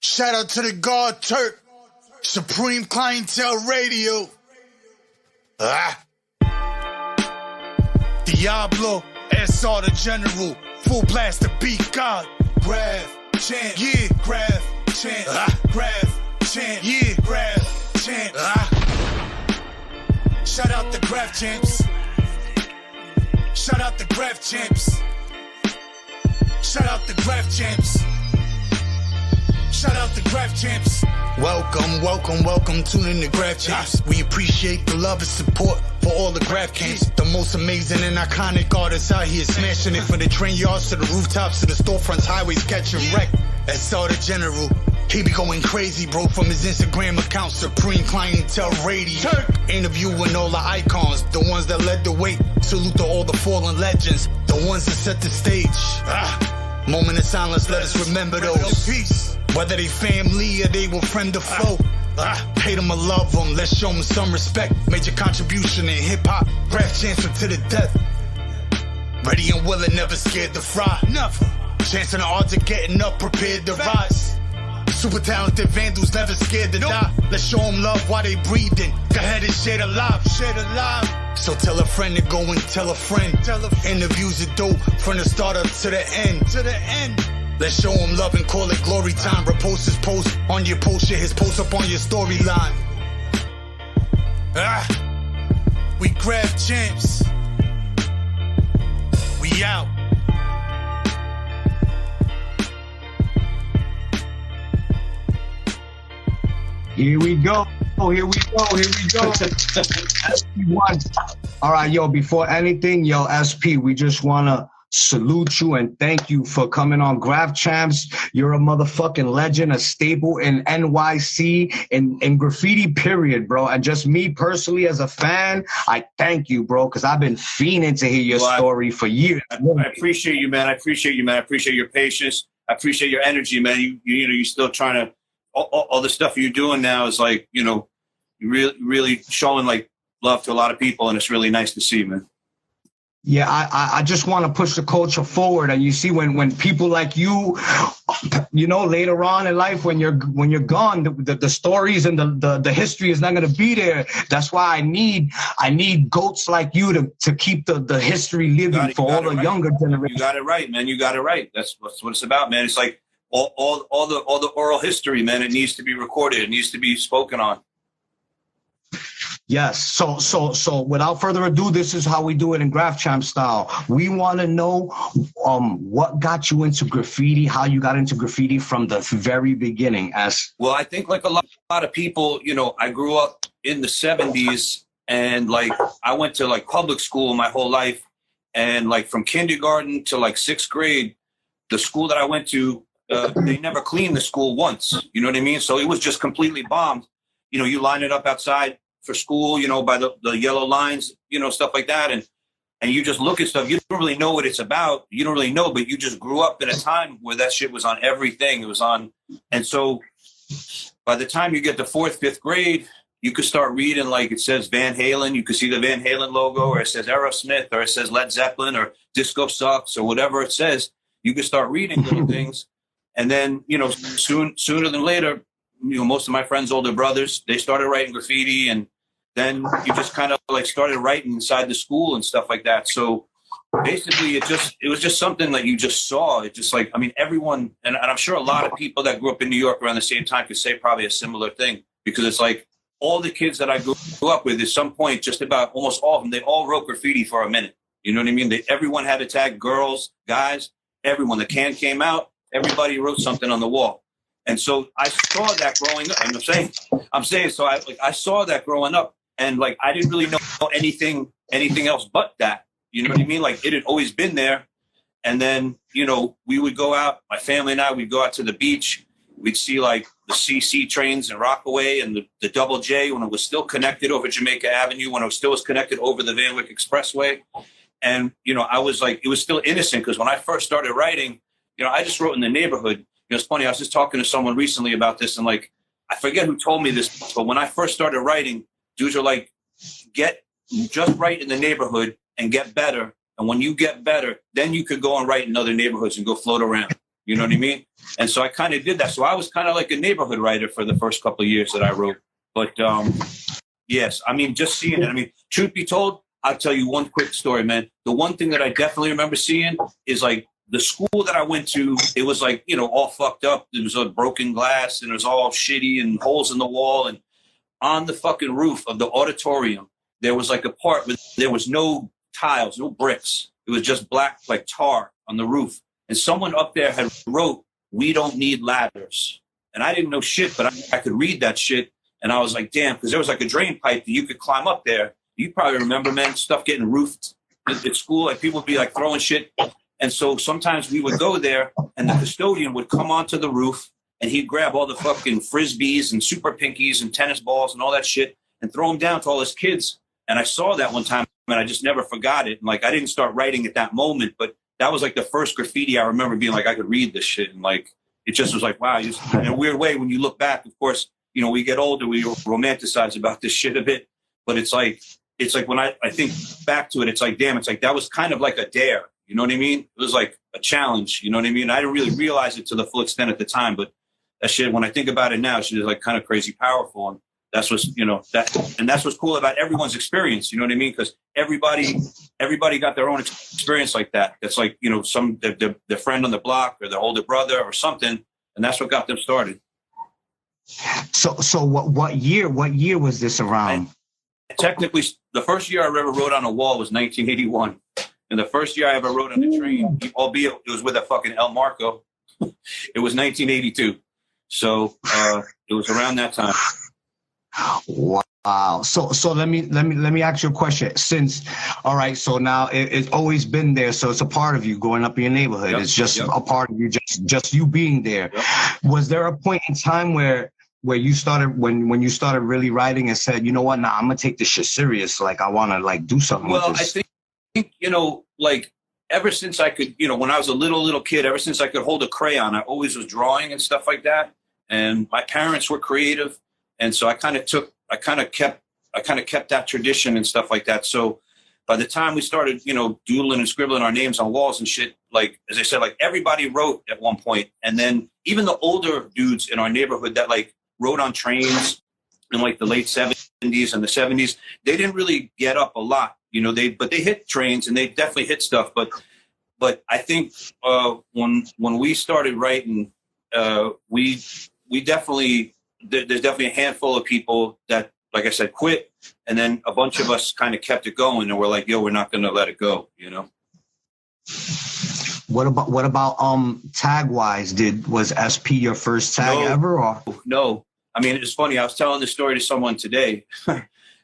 Shout out to the God Turk, Supreme Clientele Radio. Diablo, SR the General, full blast the beat God. Graff Champs, yeah, Graff Champs, Graff Champs, yeah, Graff Champs. Shout out the Graff Champs. Shout out the Graff Champs. Shout out the Graff Champs. Shout out the Graff Champs. Welcome, tune in to Graff Champs. We appreciate the love and support for all the Graff Champs. The most amazing and iconic artists out here smashing it from the train yards to the rooftops to the storefronts, highways catching wreck. SR the General, he be going crazy, bro, from his Instagram account, Supreme Clientele Radio. Interviewing all the icons, the ones that led the way. Salute to all the fallen legends, the ones that set the stage. Moment of silence, let us remember those. Peace. Whether they family or they will friend the flow. Hate them or love them, let's show them some respect. Major contribution in hip-hop, Graff Champs to the death. Ready and willing, never scared to fry. Never. Chancing the odds of getting up, prepared to rise. Super talented vandals, never scared to die. Let's show them love while they breathing. Go ahead and share the live, share the live. So tell a friend to go and tell a friend. Interviews are dope from the start up to the end. To the end. Let's show him love and call it glory time. Repost his post on your post, share his post up on your storyline. We Graff Champs. We out. Here we go. SP1. All right, yo, before anything, yo, SP, we just want to salute you and thank you for coming on Graff Champs. You're a motherfucking legend, a staple in NYC, in graffiti, period, bro. And just me personally as a fan, I thank you, bro, because I've been fiending to hear your story for years. I appreciate you, man. I appreciate your patience. I appreciate your energy, man. You're still trying to, all the stuff you're doing now is like, you're really showing like love to a lot of people, and it's really nice to see, man. Yeah, I just want to push the culture forward. And you see, when people like you, later on in life, when you're gone, the stories and the history is not going to be there. That's why I need goats like you to keep the history living for all the younger generations. You got it right, man. You got it right. That's what it's about, man. It's like all the oral history, man. It needs to be recorded. It needs to be spoken on. Yes. So without further ado, this is how we do it in Graff Champs style. We want to know what got you into graffiti, how you got into graffiti from the very beginning. Well, I think like a lot of people, I grew up in the 70s, and like I went to like public school my whole life, and like from kindergarten to like 6th grade, the school that I went to, they never cleaned the school once. You know what I mean? So it was just completely bombed. You line it up outside for school, by the yellow lines, stuff like that. And you just look at stuff. You don't really know what it's about. You don't really know, but you just grew up in a time where that shit was on everything. It was on. And so by the time you get to 4th, 5th grade, you could start reading, like it says Van Halen. You could see the Van Halen logo, or it says Aerosmith, or it says Led Zeppelin, or Disco Sucks, or whatever it says. You could start reading little things. And then, sooner than later, most of my friends' older brothers, they started writing graffiti, and then you just kind of like started writing inside the school and stuff like that. So basically it was just something that you just saw. It just like, everyone, and I'm sure a lot of people that grew up in New York around the same time could say probably a similar thing, because it's like all the kids that I grew up with, at some point, just about almost all of them, they all wrote graffiti for a minute. You know what I mean? Everyone had to tag, girls, guys, everyone. The can came out, everybody wrote something on the wall. And so I saw that growing up. I'm saying, so I saw that growing up, and like I didn't really know anything else but that. You know what I mean? Like it had always been there. And then, we would go out, my family and I, we'd go out to the beach. We'd see like the CC trains in Rockaway, and the Double J when it was still connected over Jamaica Avenue, when it still was connected over the Van Wyck Expressway. And, I was like, it was still innocent, because when I first started writing, I just wrote in the neighborhood. It's funny, I was just talking to someone recently about this, and like, I forget who told me this, but when I first started writing, dudes are like, just write in the neighborhood and get better. And when you get better, then you could go and write in other neighborhoods and go float around. You know what I mean? And so I kind of did that. So I was kind of like a neighborhood writer for the first couple of years that I wrote. But yes, I mean, just seeing it. I mean, truth be told, I'll tell you one quick story, man. The one thing that I definitely remember seeing is like the school that I went to, it was like, you know, all fucked up. There was a broken glass and it was all shitty and holes in the wall. And on the fucking roof of the auditorium, there was like a part where there was no tiles, no bricks. It was just black, like tar on the roof. And someone up there had wrote, "We don't need ladders." And I didn't know shit, but I could read that shit. And I was like, damn, because there was like a drain pipe that you could climb up there. You probably remember, man, stuff getting roofed at school. Like people would be like throwing shit. And so sometimes we would go there and the custodian would come onto the roof and he'd grab all the fucking Frisbees and super pinkies and tennis balls and all that shit and throw them down to all his kids. And I saw that one time and I just never forgot it. And like, I didn't start writing at that moment, but that was like the first graffiti I remember being like, I could read this shit. And like, it just was like, wow, just, in a weird way, when you look back, of course, you know, we get older, we romanticize about this shit a bit, but it's like when I think back to it, it's like, damn, it's like, that was kind of like a dare. You know what I mean? It was like a challenge. You know what I mean? I didn't really realize it to the full extent at the time, but that shit, when I think about it now, shit is like kind of crazy powerful. And that's what's, you know, that's what's cool about everyone's experience. You know what I mean? Because everybody got their own experience like that. That's like, you know, their friend on the block or their older brother or something. And that's what got them started. So what year was this around? Technically, the first year I ever wrote on a wall was 1981. And the first year I ever wrote on a train, albeit it was with a fucking El Marco, it was 1982. So it was around that time. Wow. So let me ask you a question. All right, so now it's always been there. So it's a part of you growing up in your neighborhood. Yep, it's just a part of you, just you being there. Yep. Was there a point in time where you started when you started really writing and said, you know what, now I'm gonna take this shit serious. Like I want to like do something with this. I think, you know, like ever since I could, you know, when I was a little kid, ever since I could hold a crayon, I always was drawing and stuff like that. And my parents were creative. And so I kind of kept that tradition and stuff like that. So by the time we started, you know, doodling and scribbling our names on walls and shit, like, as I said, like everybody wrote at one point. And then even the older dudes in our neighborhood that like wrote on trains in like the late 70s and the 70s, they didn't really get up a lot, you know, but they hit trains and they definitely hit stuff. But I think when we started writing, we definitely, there's definitely a handful of people that, like I said, quit. And then a bunch of us kind of kept it going and we're like, yo, we're not going to let it go, you know? What about tag wise? Was SP your first tag ever? Or? No. I mean, it's funny. I was telling this story to someone today.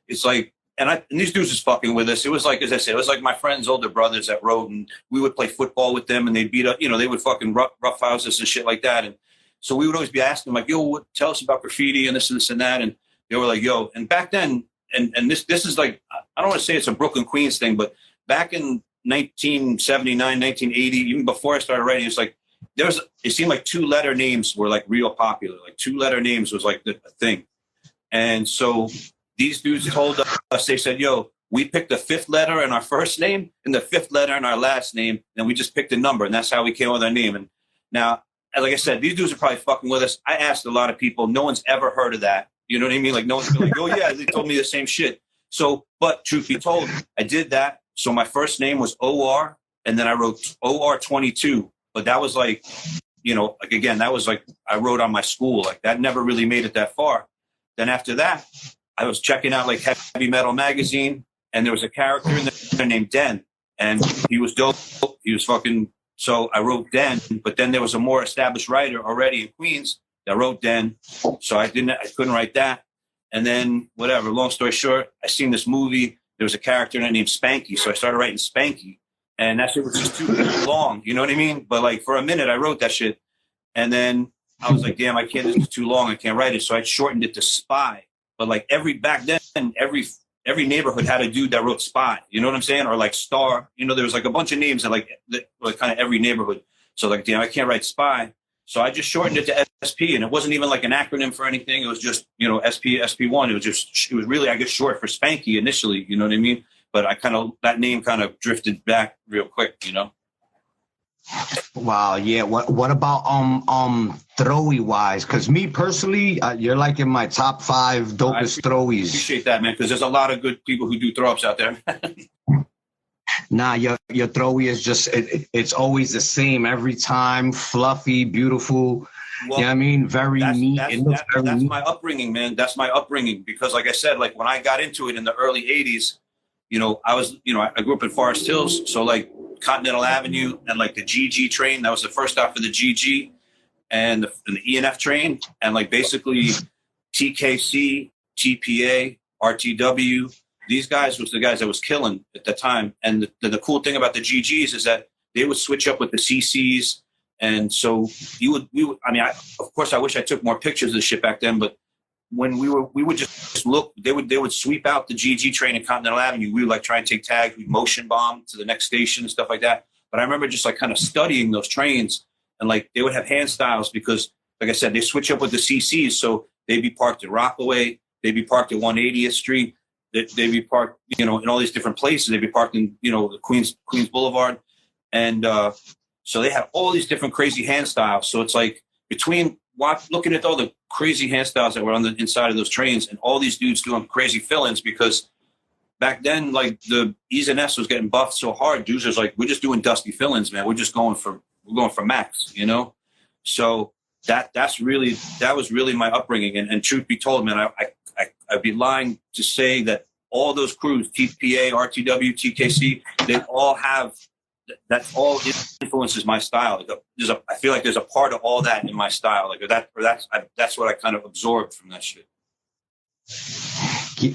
It's like, and these dudes was fucking with us. It was like, as I said, it was like my friends' older brothers that wrote, and we would play football with them, and they'd beat up, you know, they would fucking rough houses and shit like that. And so we would always be asking them, like, yo, tell us about graffiti and this and that. And they were like, yo, and back then, and this is like, I don't want to say it's a Brooklyn, Queens thing, but back in 1979, 1980, even before I started writing, it's like, it seemed like 2-letter names were like real popular. Like 2-letter names was like the thing. And so these dudes told us, they said, yo, we picked the 5th letter in our first name and the 5th letter in our last name. And we just picked a number. And that's how we came up with our name. And now, like I said, these dudes are probably fucking with us. I asked a lot of people. No one's ever heard of that. You know what I mean? Like no one's been like, oh yeah, they told me the same shit. So, but truth be told, I did that. So my first name was OR. And then I wrote OR 22. But that was like, you know, like again, that was like I wrote on my school. Like that never really made it that far. Then after that, I was checking out like Heavy Metal magazine, and there was a character in there named Den, and he was dope. He was fucking. So I wrote Den, but then there was a more established writer already in Queens that wrote Den. So I couldn't write that. And then whatever. Long story short, I seen this movie. There was a character in it named Spanky, so I started writing Spanky. And that shit was just too long, you know what I mean? But like for a minute, I wrote that shit. And then I was like, damn, this is too long. I can't write it. So I shortened it to Spy. But like back then, every neighborhood had a dude that wrote Spy. You know what I'm saying? Or like Star. You know, there was like a bunch of names that like kind of every neighborhood. So like, damn, I can't write Spy. So I just shortened it to SP. And it wasn't even like an acronym for anything. It was just, you know, SP ONE. It was really, I guess, short for Spanky initially. You know what I mean? But that name kind of drifted back real quick, you know? Wow, yeah. What about throwy wise? Because me personally, you're like in my top 5 dopest throwies. Appreciate that, man, because there's a lot of good people who do throw ups out there. Nah, your throwy is just it's always the same every time, fluffy, beautiful. Well, you know what I mean? Very neat. That's my upbringing, man. That's my upbringing because, like I said, like when I got into it in the early '80s, you know, I grew up in Forest Hills, so like Continental Avenue and like the GG train, that was the first stop for the GG and the ENF train, and like basically TKC, TPA, RTW. These guys was the guys that was killing at the time. And the cool thing about the GGs is that they would switch up with the CCs. And so of course, I wish I took more pictures of the shit back then, but when we would just look, they would sweep out the GG train in Continental Avenue. We would like try and take tags, we'd motion bomb to the next station and stuff like that. But I remember just like kind of studying those trains, and like they would have hand styles because, like I said, they switch up with the CCs. So they'd be parked at Rockaway, they'd be parked at 180th Street. They'd be parked, you know, in all these different places. They'd be parked in, you know, the Queens Boulevard. And so they have all these different crazy hand styles. So it's like between looking at all the crazy hand styles that were on the inside of those trains and all these dudes doing crazy fill-ins, because back then, like the E's and F's was getting buffed so hard, dudes was like, we're just doing dusty fill-ins, man. We're going for max, you know? So that was really my upbringing. And truth be told, man, I'd be lying to say that all those crews, TPA, RTW, TKC, they all have, that all influences my style. I feel like there's a part of all that in my style. Like that's what I kind of absorbed from that shit.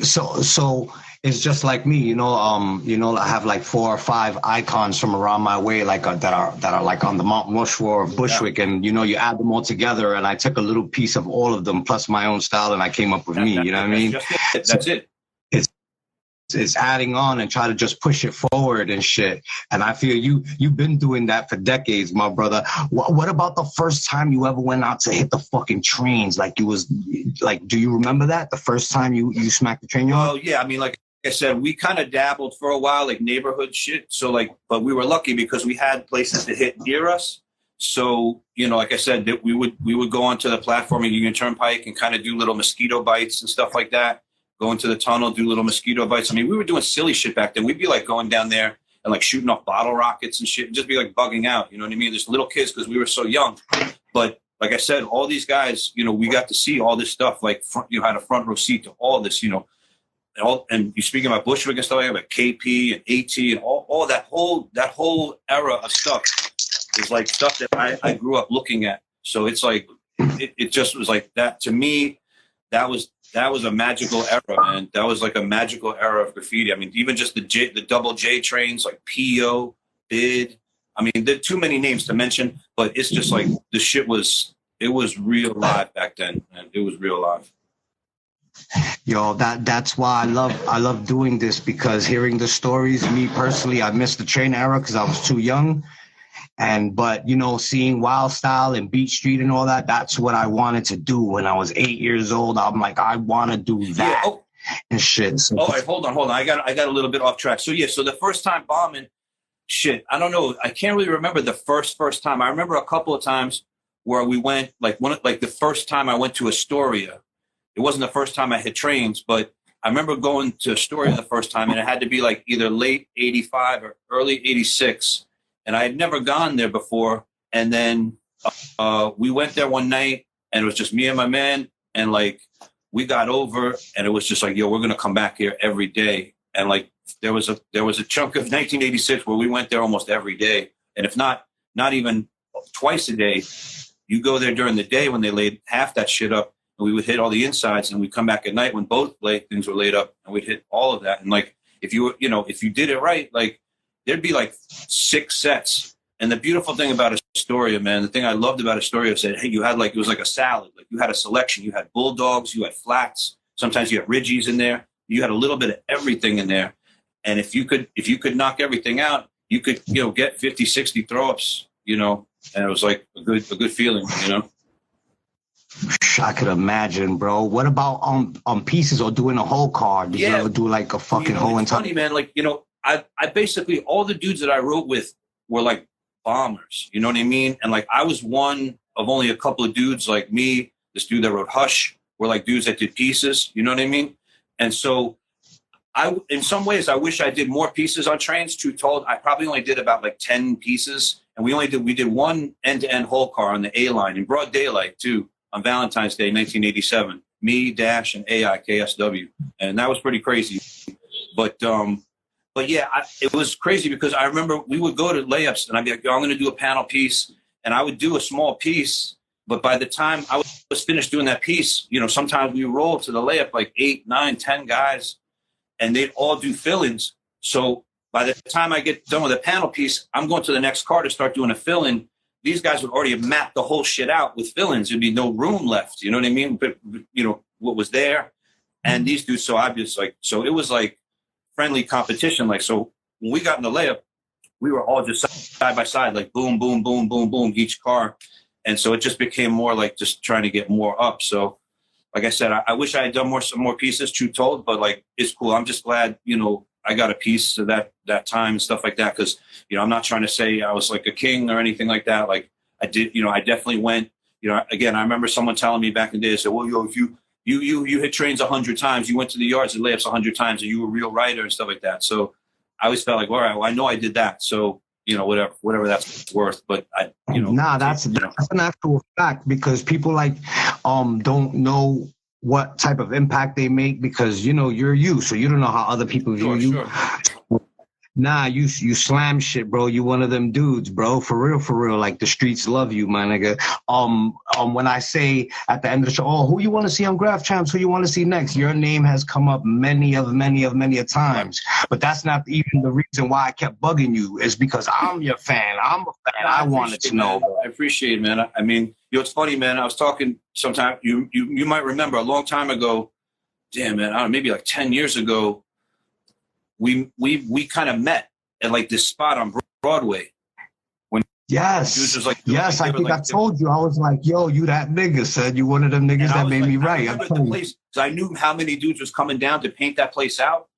So it's just like me, you know, I have like 4 or 5 icons from around my way, like that are like on the Mount Rushmore of Bushwick, and you know, you add them all together, and I took a little piece of all of them plus my own style, and I came up with me. You know what I mean? That's it. It's adding on and try to just push it forward and shit. And I feel you've been doing that for decades, my brother. What about the first time you ever went out to hit the fucking trains? Like, do you remember that? The first time you smacked the train? Oh yeah, I mean, like I said, we kind of dabbled for a while, like neighborhood shit. So like, but we were lucky because we had places to hit near us. So, you know, like I said, that we would go onto the platform in Union Turnpike and kind of do little mosquito bites and stuff like that. Go into the tunnel, do little mosquito bites. I mean, we were doing silly shit back then. We'd be like going down there and like shooting off bottle rockets and shit, and just be like bugging out. You know what I mean? There's little kids because we were so young. But like I said, all these guys, you know, we got to see all this stuff. Like you had a front row seat to all this, you know, and you speaking about Bushwick and stuff like that, about KP and AT and all that whole era of stuff is like stuff that I grew up looking at. So it's like it just was like that to me. That was a magical era, man. That was like a magical era of graffiti. I mean, even just the double J trains, like PO, Bid. I mean, there are too many names to mention, but it's just like the shit was real live back then, and it was real live. Yo, that's why I love doing this, because hearing the stories, me personally, I missed the train era because I was too young. But you know, seeing Wild Style and Beat Street and all that, that's what I wanted to do when I was 8 years old. I'm like, I want to do that and shit. So, all right, hold on. I got a little bit off track. So yeah, so the first time bombing, shit, I don't know. I can't really remember the first time. I remember a couple of times where we went, like the first time I went to Astoria. It wasn't the first time I hit trains, but I remember going to Astoria the first time, and it had to be like either late 85 or early 86. And I had never gone there before. And then we went there one night, and it was just me and my man. And like, we got over, and it was just like, yo, we're going to come back here every day. And like, there was a chunk of 1986 where we went there almost every day. And if not even twice a day, you go there during the day when they laid half that shit up, and we would hit all the insides, and we'd come back at night when both things were laid up, and we'd hit all of that. And like, if you did it right, like, there'd be like 6 sets. And the beautiful thing about Astoria, man, the thing I loved about Astoria is that, hey, you had like, it was like a salad. Like, you had a selection. You had bulldogs, you had flats. Sometimes you had Ridgies in there. You had a little bit of everything in there. And if you could knock everything out, you could, you know, get 50, 60 throw-ups, you know, and it was like a good feeling, you know. I could imagine, bro. What about on pieces or doing a whole car? Did you ever do like a fucking whole entire? Funny, man. Like, you know, I basically, all the dudes that I wrote with were like bombers. You know what I mean? And like I was one of only a couple of dudes like me, this dude that wrote Hush, were like dudes that did pieces. You know what I mean? And so in some ways, I wish I did more pieces on trains. Truth told, I probably only did about like 10 pieces. And we did one end-to-end whole car on the A line in broad daylight too, on Valentine's Day, 1987. Me, Dash, and AI KSW. And that was pretty crazy. But yeah, it was crazy because I remember we would go to layups and I'd be like, yo, I'm going to do a panel piece. And I would do a small piece. But by the time I was finished doing that piece, you know, sometimes we roll to the layup like 8, 9, 10 guys. And they'd all do fill-ins. So by the time I get done with a panel piece, I'm going to the next car to start doing a fill-in. These guys would already have mapped the whole shit out with fill-ins. There'd be no room left. You know what I mean? But, you know, what was there. And these dudes so obvious. Like, so it was like friendly competition. Like, so when we got in the layup, we were all just side by side, like boom, boom, boom, boom, boom, each car. And so it just became more like just trying to get more up. So like I said, I wish I had done some more pieces, truth told, but like, it's cool. I'm just glad, you know, I got a piece of that time and stuff like that. Cause, you know, I'm not trying to say I was like a king or anything like that. Like I did, you know, I definitely went, you know, again, I remember someone telling me back in the day, they said, well, yo, if you hit trains 100 times, you went to the yards and layups 100 times and you were a real writer and stuff like that. So I always felt like, all right, well, I know I did that. So, you know, whatever that's worth, but I, you know, that's an actual fact because people like don't know what type of impact they make because you know you're you, so you don't know how other people view you. Sure. Nah, you slam shit, bro. You one of them dudes, bro. For real. Like the streets love you, my nigga. When I say at the end of the show, oh, who you want to see on Graff Champs? Who you want to see next? Your name has come up many a times. But that's not even the reason why I kept bugging you. Is because I'm your fan. I'm a fan. I wanted to know. I appreciate it, man. I mean, you know, it's funny, man. I was talking sometime. You might remember a long time ago. Damn, man. I don't know, maybe like 10 years ago. We kind of met at like this spot on Broadway. When yes, was like, yes, I think I told you. I was like, yo, you that nigga, son. You one of them niggas that made me right. I remember the place, so I knew how many dudes was coming down to paint that place out.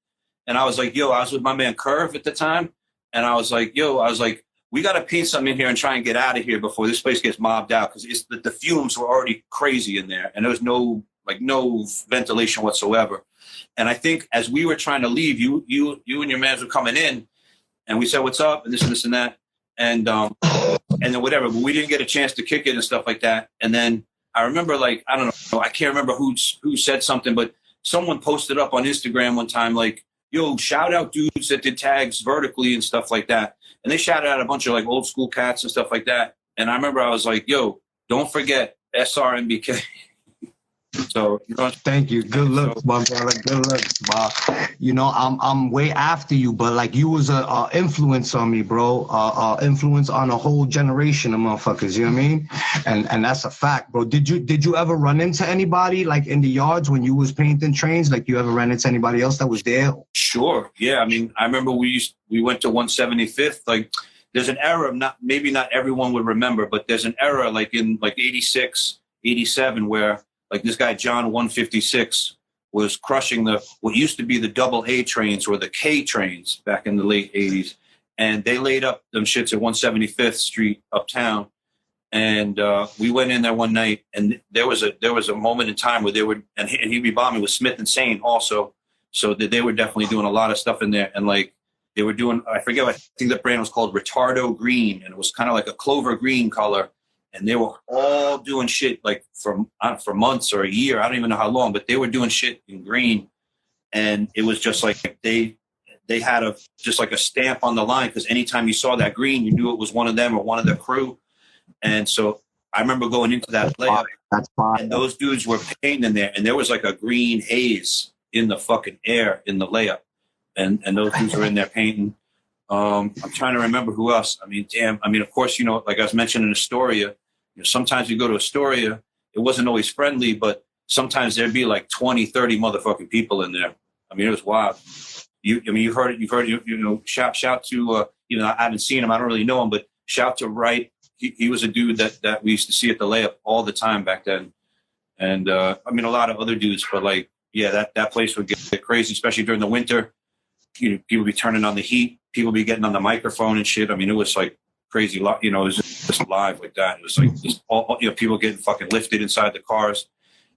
And I was like, yo, I was with my man Curve at the time. And I was like, we got to paint something in here and try and get out of here before this place gets mobbed out. Because the fumes were already crazy in there. And there was no ventilation whatsoever. And I think as we were trying to leave, you and your mans were coming in, and we said, "What's up?" and this and that, and then whatever. But we didn't get a chance to kick it and stuff like that. And then I remember, like, I don't know, I can't remember who said something, but someone posted up on Instagram one time, like, "Yo, shout out dudes that did tags vertically and stuff like that." And they shouted out a bunch of like old school cats and stuff like that. And I remember I was like, "Yo, don't forget SR NBK." So, you know, thank you. Good looks, my brother. Good looks, bro. You know, I'm way after you, but like you was a influence on me, bro. Influence on a whole generation of motherfuckers. You know what I mean? And that's a fact, bro. Did you ever run into anybody like in the yards when you was painting trains? Like you ever ran into anybody else that was there? Sure. Yeah. I mean, I remember we went to 175th. Like, there's an era. Maybe not everyone would remember, but there's an era like in like 86, 87 where. Like this guy, John 156, was crushing what used to be the double A trains or the K trains back in the late 80s. And they laid up them shits at 175th Street uptown. And we went in there one night, and there was a moment in time where they were, and he'd be bombing with Smith and Sane also. So that they were definitely doing a lot of stuff in there. And like they were doing, I think the brand was called Retardo Green, and it was kind of like a clover green color. And they were all doing shit like for months or a year. I don't even know how long, but they were doing shit in green. And it was just like they had just like a stamp on the line because anytime you saw that green, you knew it was one of them or one of their crew. And so I remember going into that layup, and those dudes were painting in there, and there was like a green haze in the fucking air in the layup. And those dudes were in there painting. I'm trying to remember who else. I mean, damn. I mean, of course, you know, like I was mentioning Astoria, you know, sometimes you go to Astoria, it wasn't always friendly, but sometimes there'd be like 20, 30 motherfucking people in there. I mean, it was wild. You've heard it, you know, shout to, you know, I haven't seen him. I don't really know him, but shout to Wright. He was a dude that we used to see at the layup all the time back then. And, I mean, a lot of other dudes, but like, yeah, that place would get crazy, especially during the winter. You know, people be turning on the heat. People be getting on the microphone and shit. I mean, it was like crazy, you know, it was just live like that. It was like just all, you know, people getting fucking lifted inside the cars.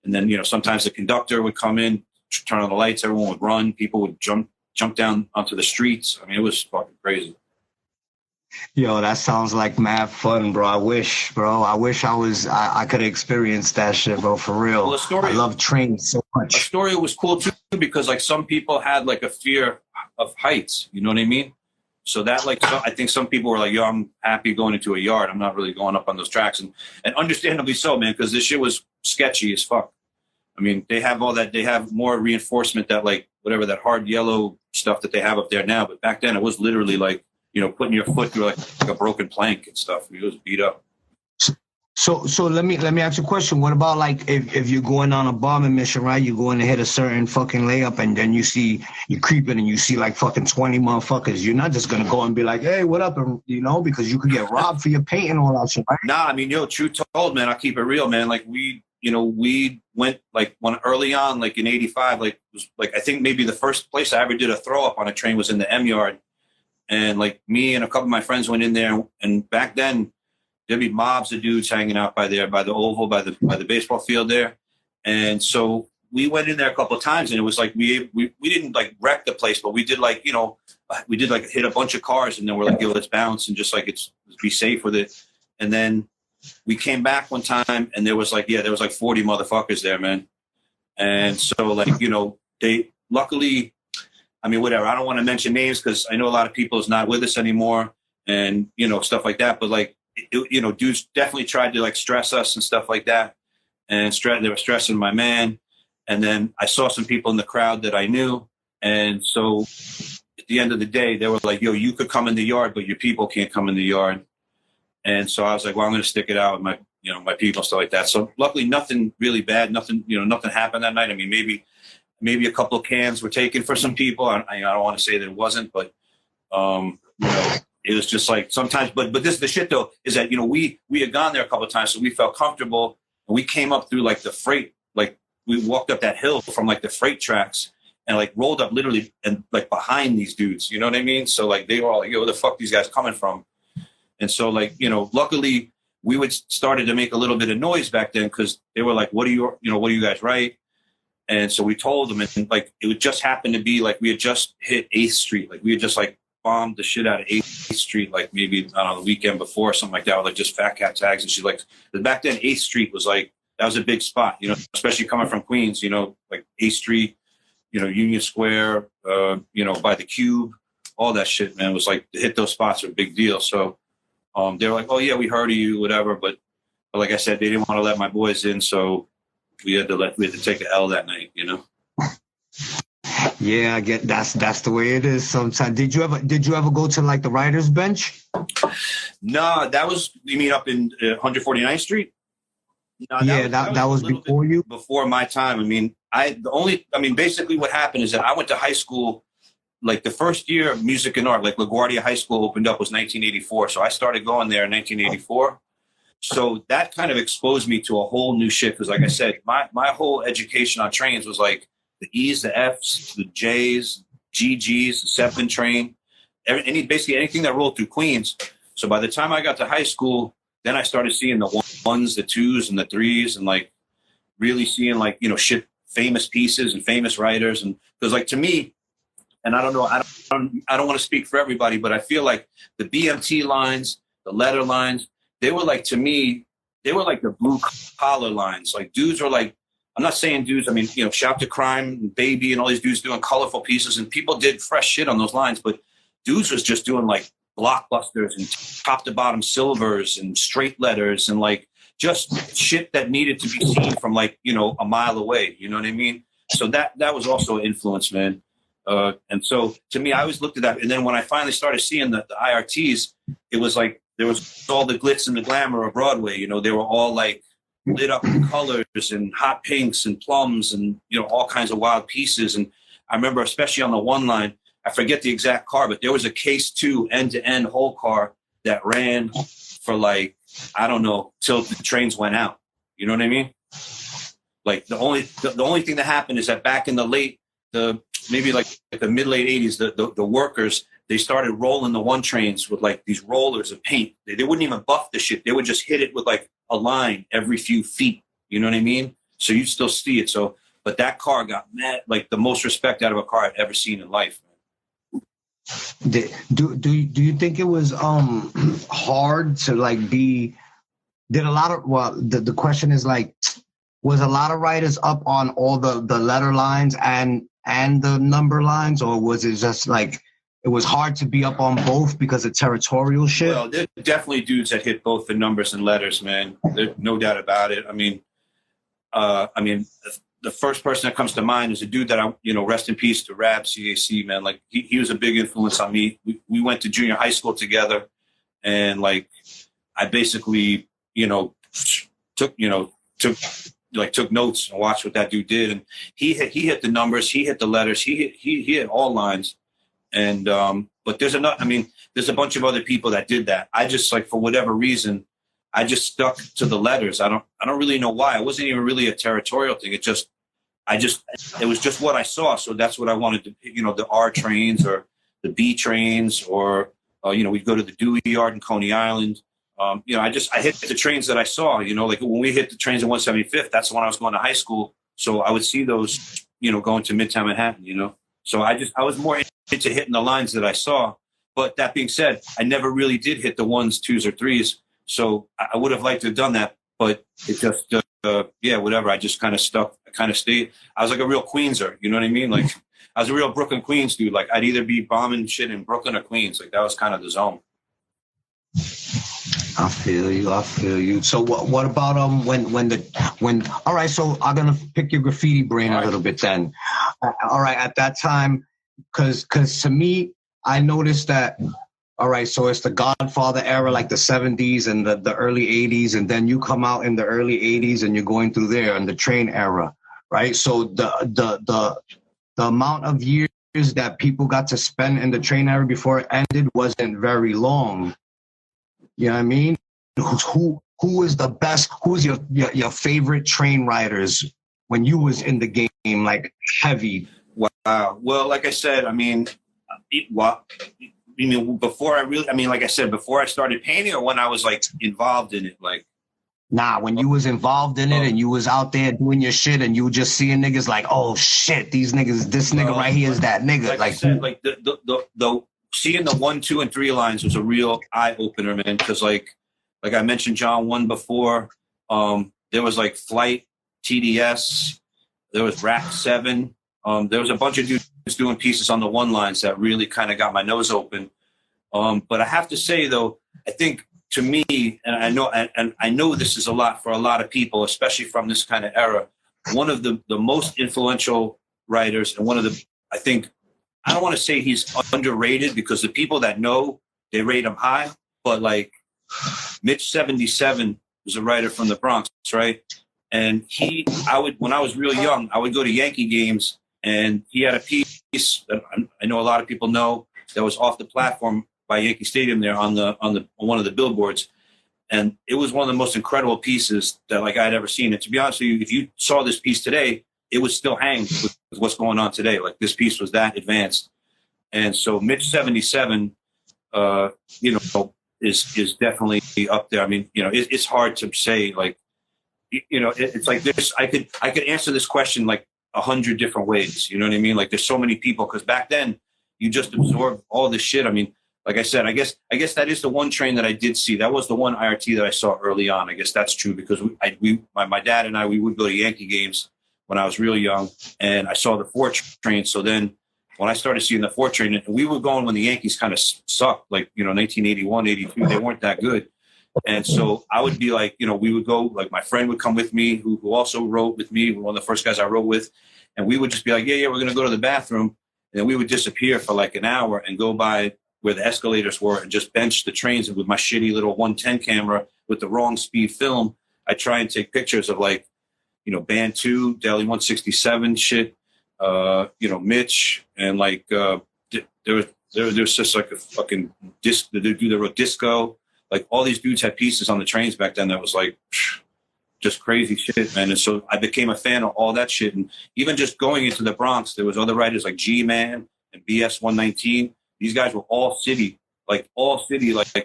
And then, you know, sometimes the conductor would come in, turn on the lights, everyone would run, people would jump down onto the streets. I mean, it was fucking crazy. Yo, that sounds like mad fun, bro. I wish I could experience that shit, bro, for real. Well, I love trains so much. Astoria was cool too because like some people had like a fear of heights, you know what I mean? So that like, I think some people were like, yo, I'm happy going into a yard. I'm not really going up on those tracks. And understandably so, man, because this shit was sketchy as fuck. I mean, they have all that, they have more reinforcement that like, whatever that hard yellow stuff that they have up there now. But back then it was literally like, you know, putting your foot through like a broken plank and stuff. It was beat up. So let me ask you a question. What about like if you're going on a bombing mission, right? You're going to hit a certain fucking layup and then you're creeping and you see like fucking 20 motherfuckers. You're not just gonna go and be like, hey, what up? And, you know, because you could get robbed for your paint and all that shit, right? Nah, I mean, yo, true told, man, I'll keep it real, man. Like we went like when early on, like in 85, like was like, I think maybe the first place I ever did a throw up on a train was in the M yard. And like me and a couple of my friends went in there, and back then there'd be mobs of dudes hanging out by there, by the oval, by the baseball field there. And so we went in there a couple of times, and it was like we didn't like wreck the place, but we did like, you know, we did like hit a bunch of cars, and then we're like, yo, let's bounce and just like let's be safe with it. And then we came back one time, and there was like 40 motherfuckers there, man. And so like, you know, they luckily, I mean, whatever. I don't want to mention names because I know a lot of people is not with us anymore, and you know, stuff like that. But like, you know, dudes definitely tried to like stress us and stuff like that, and they were stressing my man. And then I saw some people in the crowd that I knew, and so at the end of the day, they were like, "Yo, you could come in the yard, but your people can't come in the yard." And so I was like, "Well, I'm going to stick it out with my, you know, my people, stuff like that." So luckily, nothing really bad, nothing happened that night. I mean, maybe a couple of cans were taken for some people. I don't want to say that it wasn't, but you know, it was just like sometimes. But this the shit though is that, you know, we had gone there a couple of times, so we felt comfortable. And we came up through like the freight, like we walked up that hill from like the freight tracks and like rolled up literally and like behind these dudes. You know what I mean? So like they were all like, yo, where the fuck these guys coming from? And so like, you know, luckily we started to make a little bit of noise back then because they were like, what do you guys write? And so we told them, and like it would just happen to be like we had just hit 8th Street, like we had just like bombed the shit out of 8th Street, like maybe I don't know, the weekend before or something like that, with like just fat cat tags and shit. Like back then, 8th Street was like that was a big spot, you know, especially coming from Queens, you know, like 8th Street, you know, Union Square, you know, by the Cube, all that shit, man, was like to hit those spots were a big deal. So they were like, oh yeah, we heard of you, whatever, but like I said, they didn't want to let my boys in, so. We had to take the L that night, you know. Yeah, I get that's the way it is sometimes. Did you ever go to like the writer's bench? No, that was, you mean up in 149th Street? No, that was before you? Before my time. I mean, basically what happened is that I went to high school, like the first year of music and art, like LaGuardia High School opened up was 1984. So I started going there in 1984. So that kind of exposed me to a whole new shit. Because like I said, my whole education on trains was like the E's, the F's, the J's, GG's, the Zeppelin train, basically anything that rolled through Queens. So by the time I got to high school, then I started seeing the ones, the twos, and the threes, and like really seeing like, you know, shit, famous pieces and famous writers. And because like to me, and I don't know, I don't want to speak for everybody, but I feel like the BMT lines, the letter lines, they were like, to me, they were like the blue collar lines. Like dudes were like, I'm not saying dudes, I mean, you know, Shout to Crime, and Baby, and all these dudes doing colorful pieces, and people did fresh shit on those lines, but dudes was just doing like blockbusters and top to bottom silvers and straight letters and like just shit that needed to be seen from like, you know, a mile away. You know what I mean? So that was also an influence, man. And so to me, I always looked at that. And then when I finally started seeing the IRTs, it was like, there was all the glitz and the glamour of Broadway. You know, they were all like lit up in colors and hot pinks and plums and, you know, all kinds of wild pieces. And I remember, especially on the one line, I forget the exact car, but there was a Case 2 end-to-end whole car that ran for like, I don't know, till the trains went out. You know what I mean? Like the only thing that happened is that back in the maybe like the mid-late 80s, the workers, they started rolling the one trains with like these rollers of paint. They wouldn't even buff the shit. They would just hit it with like a line every few feet. You know what I mean? So you still see it. So, but that car got mad, like the most respect out of a car I've ever seen in life. Do you think it was hard to like be? Did a lot of the question is like, was a lot of riders up on all the letter lines and the number lines, or was it just like it was hard to be up on both because of territorial shit? Well, there's definitely dudes that hit both the numbers and letters, man. There's no doubt about it. I mean, the first person that comes to mind is a dude that rest in peace to Rab CAC, man. Like he was a big influence on me. We went to junior high school together, and like I basically, took notes and watched what that dude did. And he hit the numbers, he hit the letters, he hit all lines. And but there's a bunch of other people that did that. I just, like, for whatever reason, I just stuck to the letters. I don't really know why. It wasn't even really a territorial thing. It was just what I saw. So that's what I wanted to, the R trains or the B trains, or we'd go to the Dewey Yard in Coney Island. I hit the trains that I saw, like when we hit the trains in 175th, that's when I was going to high school. So I would see those, going to Midtown Manhattan, So I was more into hitting the lines that I saw. But that being said, I never really did hit the 1s, 2s, or 3s. So I would have liked to have done that, but it just, whatever. I just kind of stuck. I kind of stayed. I was like a real Queenser, you know what I mean? Like I was a real Brooklyn Queens dude. Like I'd either be bombing shit in Brooklyn or Queens. Like that was kind of the zone. I feel you. So what about when all right, so I'm gonna pick your graffiti brain a little bit then. All right, at that time, cause to me, I noticed that, all right, so it's the Godfather era, like the 70s and the early 80s, and then you come out in the early 80s and you're going through there in the train era, right? So the amount of years that people got to spend in the train era before it ended wasn't very long. You know what I mean? Who is the best? Who's your favorite train riders when you was in the game, like heavy? Wow. Well, like I said, before I started painting, or when I was like involved in it, like. Nah, when you was involved in it and you was out there doing your shit and you were just seeing niggas like, oh shit, these niggas, this nigga right here is that nigga. Like I said, like the seeing the 1, 2, and 3 lines was a real eye opener, man. Because like I mentioned John 1 before, there was like Flight, TDS, there was Rack 7. There was a bunch of dudes doing pieces on the 1 lines that really kind of got my nose open. But I have to say though, I think to me, and I know this is a lot for a lot of people, especially from this kind of era, one of the most influential writers, and one of the, I don't want to say he's underrated, because the people that know, they rate him high, but like Mitch 77 was a writer from the Bronx, right? And when I was real young, I would go to Yankee games, and he had a piece that I know a lot of people know that was off the platform by Yankee Stadium there on one of the billboards. And it was one of the most incredible pieces that like I'd ever seen. And to be honest with you, if you saw this piece today, it would still hang with what's going on today. Like this piece was that advanced. And so Mitch 77, is definitely up there. I mean, it's hard to say, like, it's like this. I could answer this question like 100 different ways. You know what I mean? Like there's so many people, because back then you just absorbed all this shit. I mean, like I said, I guess that is the one train that I did see. That was the one IRT that I saw early on. I guess that's true, because my dad and I, we would go to Yankee games when I was real young, and I saw the 4 train. So then when I started seeing the 4 train, and we were going when the Yankees kind of sucked, like, 1981, 82, they weren't that good. And so I would be like, we would go, like my friend would come with me, who also rode with me, one of the first guys I rode with. And we would just be like, yeah, we're going to go to the bathroom. And then we would disappear for like an hour and go by where the escalators were and just bench the trains. And with my shitty little 110 camera with the wrong speed film, I try and take pictures of like, Band 2, Delhi 167 shit, Mitch, and like there was just like a fucking disc, the dude that wrote Disco. Like all these dudes had pieces on the trains back then that was like just crazy shit, man. And so I became a fan of all that shit. And even just going into the Bronx, there was other writers like G-Man and BS 119. these guys were all city, like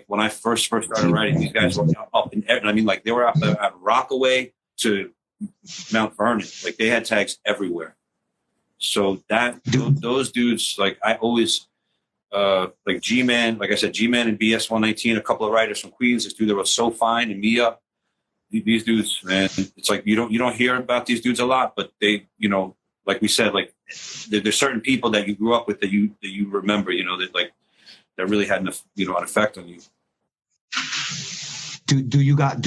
when I first started writing, these guys were up in, I mean, like they were up at Rockaway to Mount Vernon. Like they had tags everywhere. So those dudes, like I always, like G-Man, like I said, G-Man and BS 119, a couple of writers from Queens, this dude that was so fine, and Mia. These dudes, man, it's like you don't hear about these dudes a lot, but they, you know, like we said, like there's certain people that you grew up with that you remember, you know, that really had an effect on you. Do you got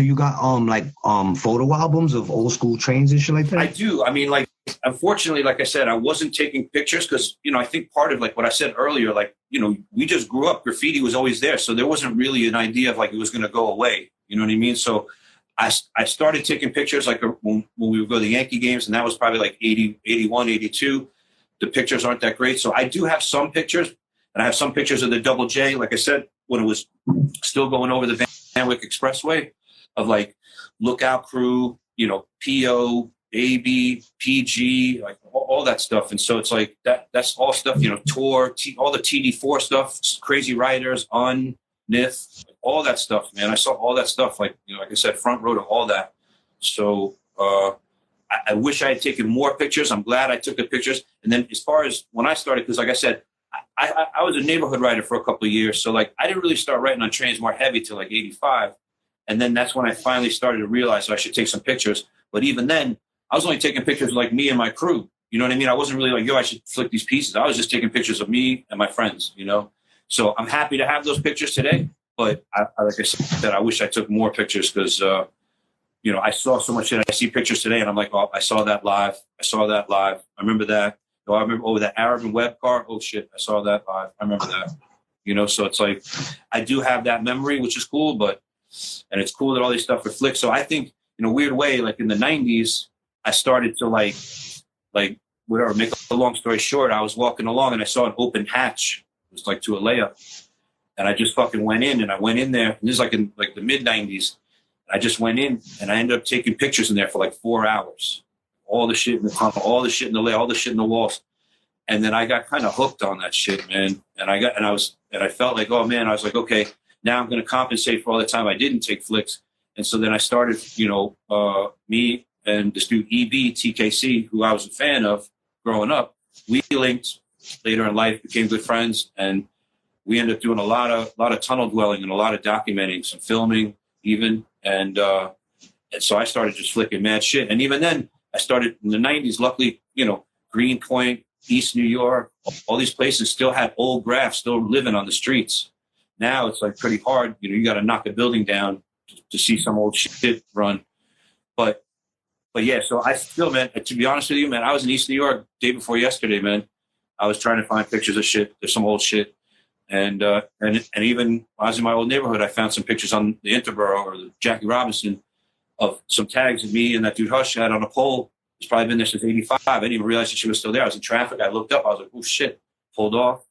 photo albums of old school trains and shit like that? I do. I mean, like, unfortunately, like I said, I wasn't taking pictures because, you know, I think part of like what I said earlier, like, you know, we just grew up, graffiti was always there. So there wasn't really an idea of like it was going to go away. You know what I mean? So I started taking pictures like when we would go to the Yankee games, and that was probably like 80, 81, 82. The pictures aren't that great. So I do have some pictures, and I have some pictures of the Double J, like I said, when it was still going over the Van Wyck Expressway, of like Lookout Crew, you know, PO, AB, PG, like all that stuff. And so it's like that's all stuff, you know, Tour, all the TD4 stuff, Crazy Riders, NIF, all that stuff, man. I saw all that stuff, like, you know, like I said, front row to all that. So I wish I had taken more pictures. I'm glad I took the pictures. And then as far as when I started, because like I said, I was a neighborhood writer for a couple of years. So like I didn't really start writing on trains more heavy till like 85. And then that's when I finally started to realize I should take some pictures. But even then, I was only taking pictures of like me and my crew. You know what I mean? I wasn't really like, yo, I should flick these pieces. I was just taking pictures of me and my friends, you know? So I'm happy to have those pictures today. But like I said, I wish I took more pictures because, you know, I saw so much shit. I see pictures today and I'm like, oh, I saw that live. I remember that. Oh, I remember, that Arabian web car. Oh, shit, I saw that live. I remember that. You know, so it's like I do have that memory, which is cool. And it's cool that all these stuff reflects. So I think in a weird way, like in the 90s, I started to like whatever, make a long story short, I was walking along and I saw an open hatch. It was like to a layup. And I just fucking went in, and I went in there. And this is like in like the mid 90s. I just went in and I ended up taking pictures in there for like 4 hours. All the shit in the tunnel, all the shit in the layout, all the shit in the walls. And then I got kind of hooked on that shit, man. And I felt like, oh man, I was like, okay, now I'm going to compensate for all the time I didn't take flicks. And so then I started, you know, me and this dude EB TKC, who I was a fan of growing up. We linked later in life, became good friends, and we ended up doing a lot of tunnel dwelling and a lot of documenting, some filming even. And so I started just flicking mad shit. And even then I started in the 90s, luckily, you know, Greenpoint, East New York, all these places still had old graphs still living on the streets. Now it's like pretty hard. You know, you got to knock a building down to see some old shit run. But yeah, so I still, man, to be honest with you, man, I was in East New York day before yesterday, man. I was trying to find pictures of shit. There's some old shit. And even when I was in my old neighborhood, I found some pictures on the Interborough or the Jackie Robinson of some tags of me and that dude Hush had on a pole. It's probably been there since 85. I didn't even realize that she was still there. I was in traffic. I looked up. I was like, oh, shit. Pulled off.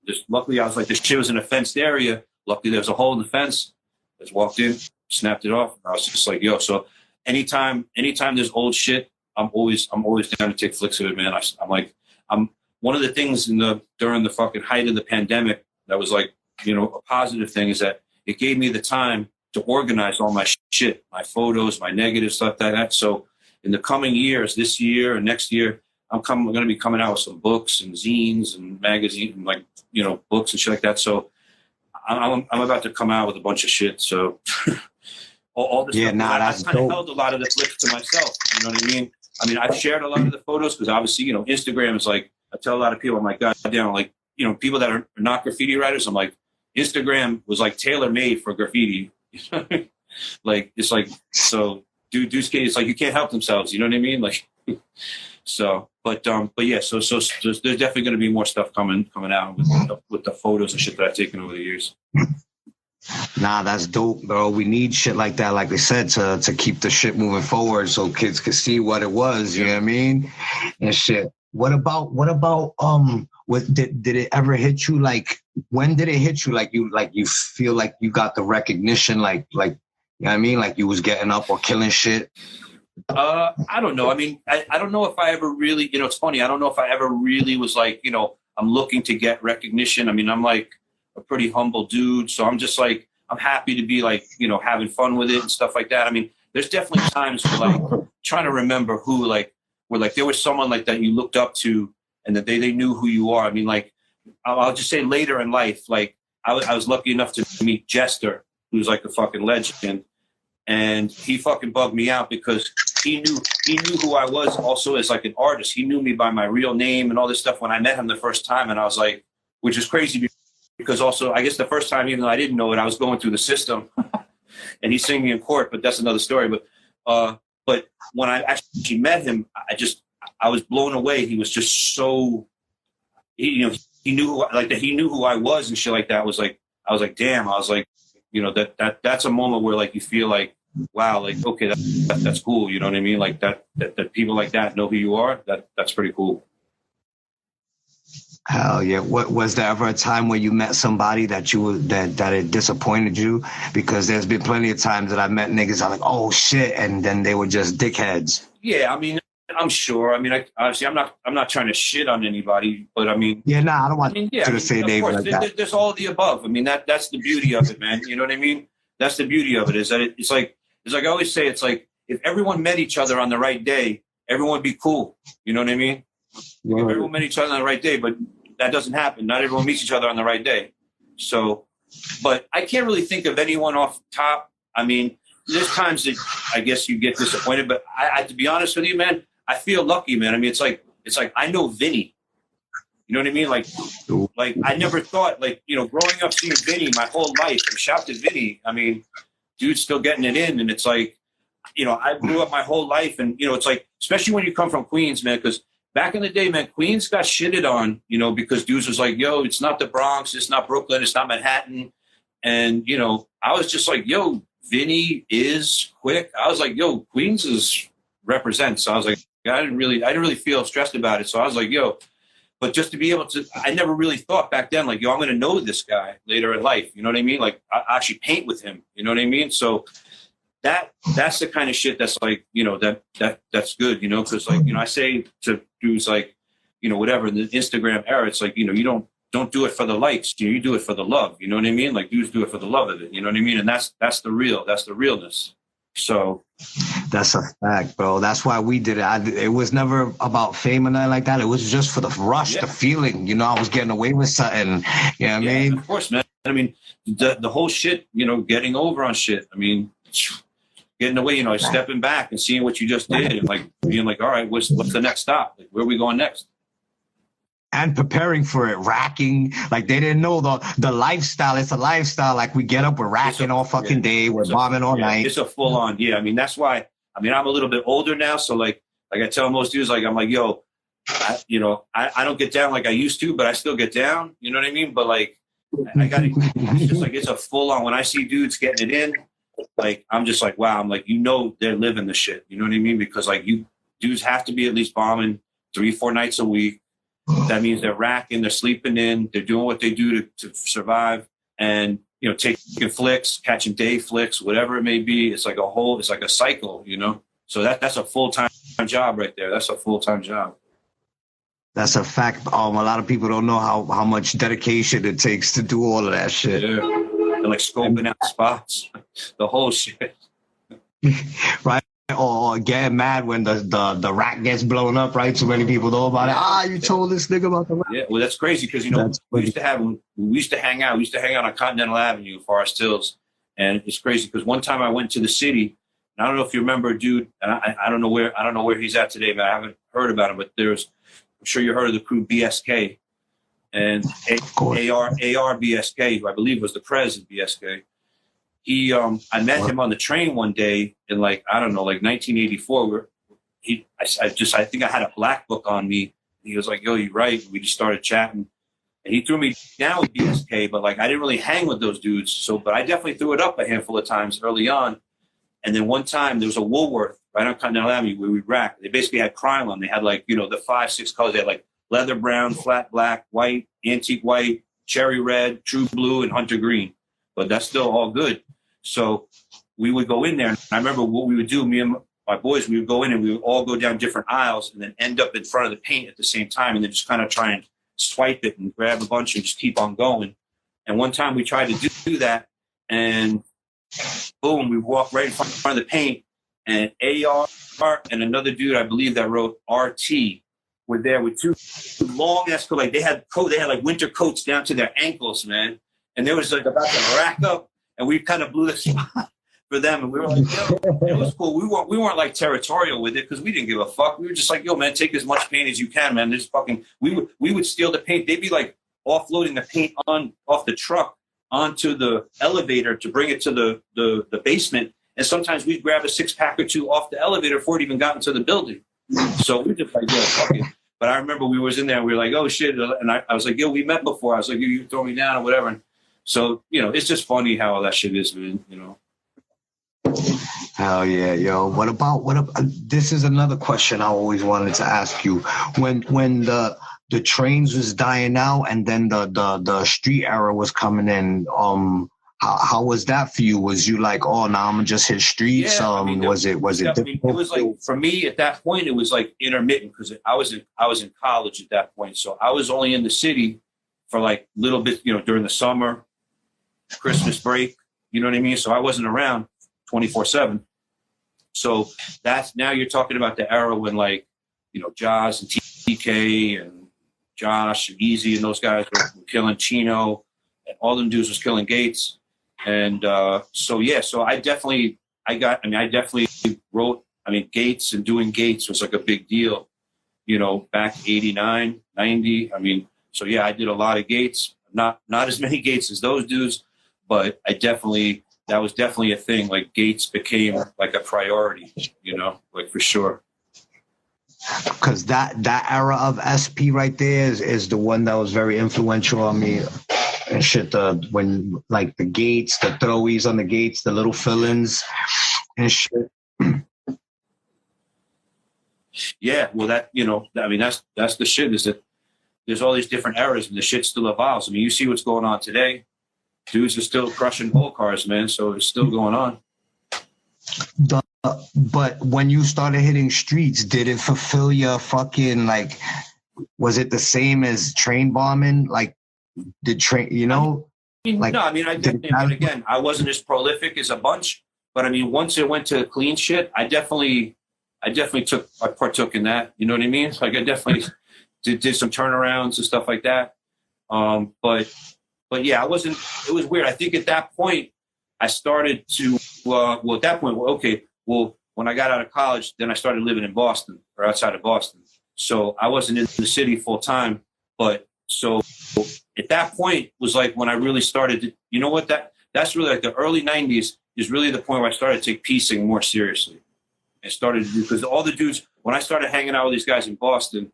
Just luckily, I was like, this shit was in a fenced area. Luckily, there was a hole in the fence. Just walked in, snapped it off. I was just like, yo. So anytime there's old shit, I'm always down to take flicks of it, man. I'm one of the things during the fucking height of the pandemic that was like, you know, a positive thing is that it gave me the time to organize all my shit, my photos, my negatives, stuff like that. So in the coming years, this year and next year, I'm going to be coming out with some books and zines and magazines and like, you know, books and shit like that. So I'm about to come out with a bunch of shit. So all this stuff, I kind of held a lot of the flicks to myself. You know what I mean? I mean, I've shared a lot of the photos because obviously, you know, Instagram is like, I tell a lot of people, I'm like, God damn, like, you know, people that are not graffiti writers, I'm like, Instagram was like tailor-made for graffiti. Like, it's like, so dudes can't, it's like, you can't help themselves. You know what I mean? Like, so, but yeah, so there's definitely going to be more stuff coming out with the photos and shit that I've taken over the years. Nah, that's dope, bro. We need shit like that, like they said, to keep the shit moving forward so kids could see what it was, you know what I mean? And shit. What about did it ever hit you, like, when did it hit you, like you feel like you got the recognition, like you know what I mean, like you was getting up or killing shit? I don't know. I mean, I don't know if I ever really, you know, it's funny, I don't know if I ever really was like, you know, I'm looking to get recognition. I mean, I'm like a pretty humble dude. So I'm just like, I'm happy to be like, you know, having fun with it and stuff like that. I mean, there's definitely times where like trying to remember who like, where like there was someone like that you looked up to and that they knew who you are. I mean, like, I'll just say later in life, like I was lucky enough to meet Jester, who's like a fucking legend. And he fucking bugged me out because he knew who I was also as like an artist. He knew me by my real name and all this stuff when I met him the first time. And I was like, which is crazy because also I guess the first time, even though I didn't know it, I was going through the system and he's seeing me in court, but that's another story. But when I actually met him, I was blown away. He was just so, he knew who I was and shit like that. I was like, damn. I was like, you know, that's a moment where like you feel like, wow, like, okay, that's cool. You know what I mean? Like that people like that know who you are. That's pretty cool. Hell yeah. What was there ever a time where you met somebody that it disappointed you? Because there's been plenty of times that I've met niggas, I'm like, oh shit, and then they were just dickheads. Yeah, I mean, I'm sure. I mean, obviously, I'm not trying to shit on anybody, but I mean, yeah, I don't want to say names like that. There's all of the above. I mean, that's the beauty of it, man. You know what I mean? That's the beauty of it. Is that it's like I always say, it's like if everyone met each other on the right day, everyone would be cool. You know what I mean? Right. If everyone met each other on the right day, but that doesn't happen. Not everyone meets each other on the right day. So, but I can't really think of anyone off the top. I mean, there's times that I guess you get disappointed, but I to be honest with you, man, I feel lucky, man. I mean, it's like I know Vinny. You know what I mean? Like I never thought, like, you know, growing up seeing Vinny my whole life, and shout to Vinny. I mean, dude's still getting it in, and it's like, you know, I grew up my whole life, and you know, it's like, especially when you come from Queens, man, because back in the day, man, Queens got shitted on, you know, because dudes was like, yo, it's not the Bronx, it's not Brooklyn, it's not Manhattan, and you know, I was just like, yo, Vinny is quick. I was like, yo, Queens is represents. So I was like, I didn't really feel stressed about it. So I was like, yo, but just to be able to, I never really thought back then, like, yo, I'm going to know this guy later in life. You know what I mean? Like I actually paint with him. You know what I mean? So that's the kind of shit that's like, you know, that's good, you know, because like, you know, I say to dudes like, you know, whatever in the Instagram era, it's like, you know, you don't do it for the likes, you do it for the love. You know what I mean? Like dudes do it for the love of it. You know what I mean? And that's the realness. So that's a fact, bro. That's why we did it. It was never about fame or nothing like that. It was just for the rush, the feeling. You know, I was getting away with something. You know what I mean? Of course, man. I mean, the whole shit, you know, getting over on shit. I mean, getting away, you know, stepping back and seeing what you just did and like being like, all right, what's the next stop? Like, where are we going next? And preparing for it, racking. Like they didn't know the lifestyle. It's a lifestyle. Like we get up, we're racking all fucking day, we're bombing all night. It's a full on. Yeah, I mean that's why. I mean I'm a little bit older now, so like I tell most dudes, like I'm like, yo, I don't get down like I used to, but I still get down. You know what I mean? But like I got it's just like it's a full on. When I see dudes getting it in, like I'm just like, wow. I'm like, you know, they're living the shit. You know what I mean? Because like you dudes have to be at least bombing 3-4 nights a week. That means they're racking, they're sleeping in, they're doing what they do to survive, and you know, taking flicks, catching day flicks, whatever it may be. It's like a cycle, you know. So that's a full-time job right there. That's a full-time job. That's a fact. A lot of people don't know how much dedication it takes to do all of that shit. Yeah, and like scoping out spots, the whole shit. Right. Or getting mad when the rack gets blown up, right? Too many people know about it. You told this nigga about the rack. Yeah, well, that's crazy because, you know, we used to hang out. We used to hang out on Continental Avenue, Forest Hills. And it's crazy because one time I went to the city, and I don't know if you remember a dude, and I don't know where he's at today, but I haven't heard about him. But I'm sure you heard of the crew BSK and AR BSK, who I believe was the president of BSK. I met him on the train one day in like, I don't know, like 1984. Where I think I had a black book on me. He was like, yo, you right. We just started chatting. And he threw me down with BSK, but like I didn't really hang with those dudes. So, but I definitely threw it up a handful of times early on. And then one time there was a Woolworth right on Continental Avenue where we racked. They basically had crime on. They had like, you know, the 5-6 colors. They had like leather brown, flat black, white, antique white, cherry red, true blue, and hunter green. But that's still all good. So we would go in there. And I remember what we would do, me and my boys, we would go in and we would all go down different aisles and then end up in front of the paint at the same time and then just kind of try and swipe it and grab a bunch and just keep on going. And one time we tried to do that, and boom, we walked right in front of the paint, and AR and another dude, I believe, that wrote RT were there with two long ass coats. Like they had like winter coats down to their ankles, man. And they was like about to rack up, and we kind of blew the spot for them. And we were like, yo, it was cool. We weren't like territorial with it because we didn't give a fuck. We were just like, yo, man, take as much paint as you can, man. There's fucking we would steal the paint. They'd be like offloading the paint off the truck onto the elevator to bring it to the basement. And sometimes we'd grab a 6-pack or 2 off the elevator before it even got into the building. So we just like, yo, fuck it. But I remember we was in there and we were like, oh shit. And I was like, yo, we met before. I was like, you throw me down or whatever. And so, you know, it's just funny how all that shit is, man, you know. Hell yeah, yo. What about this is another question I always wanted to ask you. When the trains was dying out and then the street era was coming in, how was that for you? Was you like, oh, now I'm gonna just hit streets? Yeah, was it difficult? It was like, for me at that point, it was like intermittent because I was in college at that point. So I was only in the city for like a little bit, you know, during the summer, Christmas break, you know what I mean? So I wasn't around 24/7. So now you're talking about the era when, like, you know, Jaws and TK and Josh and Easy and those guys were killing Chino, and all them dudes was killing Gates. And so I definitely wrote, Gates, and doing Gates was like a big deal, you know, back 89, 90. So yeah, I did a lot of Gates, not as many Gates as those dudes, but that was definitely a thing. Like Gates became like a priority, you know, like for sure. Because that era of SP right there is the one that was very influential on me and shit. When like the Gates, the throwies on the Gates, the little fill-ins and shit. Yeah, well, that, you know, that's the shit, is that there's all these different eras and the shit still evolves. You see what's going on today. Dudes are still crushing whole cars, man. So it's still going on. But when you started hitting streets, did it fulfill your fucking, like, was it the same as train bombing? Like, did train, you know? Again, I wasn't as prolific as a bunch, but once it went to clean shit, I definitely partook in that. You know what I mean? Like, I definitely did some turnarounds and stuff like that. But yeah, it was weird. I think at that point, I started to, when I got out of college, then I started living in Boston, or outside of Boston. So I wasn't in the city full time. But so at that point was like when I really started to, you know what, that's really like the early 90s is really the point where I started to take piecing more seriously. I started to do, because all the dudes, when I started hanging out with these guys in Boston,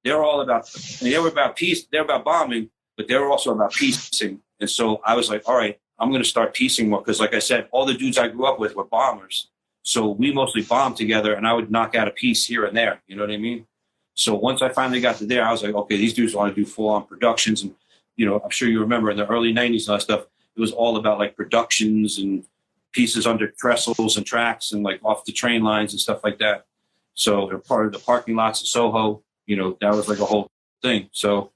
they were about peace, they were about bombing, but they were also about piecing. And so I was like, all right, I'm going to start piecing more. Because like I said, all the dudes I grew up with were bombers. So we mostly bombed together, and I would knock out a piece here and there. You know what I mean? So once I finally got to there, I was like, okay, these dudes want to do full-on productions. And, you know, I'm sure you remember in the early 90s and all that stuff, it was all about like productions and pieces under trestles and tracks and like off the train lines and stuff like that. So they're part of the parking lots of Soho. You know, that was like a whole thing. So,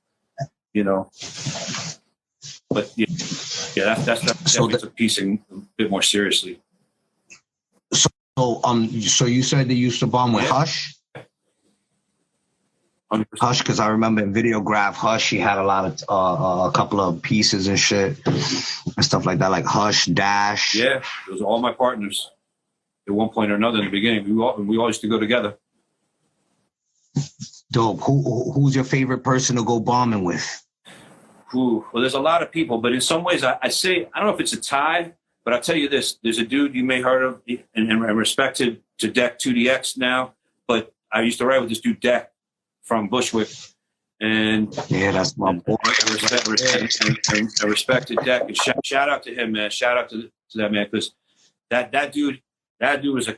you know, but yeah, that's definitely took piecing a bit more seriously. So you said they used to bomb with Hush? 100%. Hush, because I remember in Videograph, Hush, he had a lot of a couple of pieces and shit and stuff like that, like Hush, Dash. Yeah, those are all my partners at one point or another in the beginning. We all used to go together. Dope. Who's your favorite person to go bombing with? Well, there's a lot of people, but in some ways, I say, I don't know if it's a tie, but I'll tell you this. There's a dude you may heard of, and respected to Deck 2DX now, but I used to ride with this dude, Deck, from Bushwick. And yeah, that's my boy. I respected Deck. And shout out to him, man. Shout out to that man, because that dude was a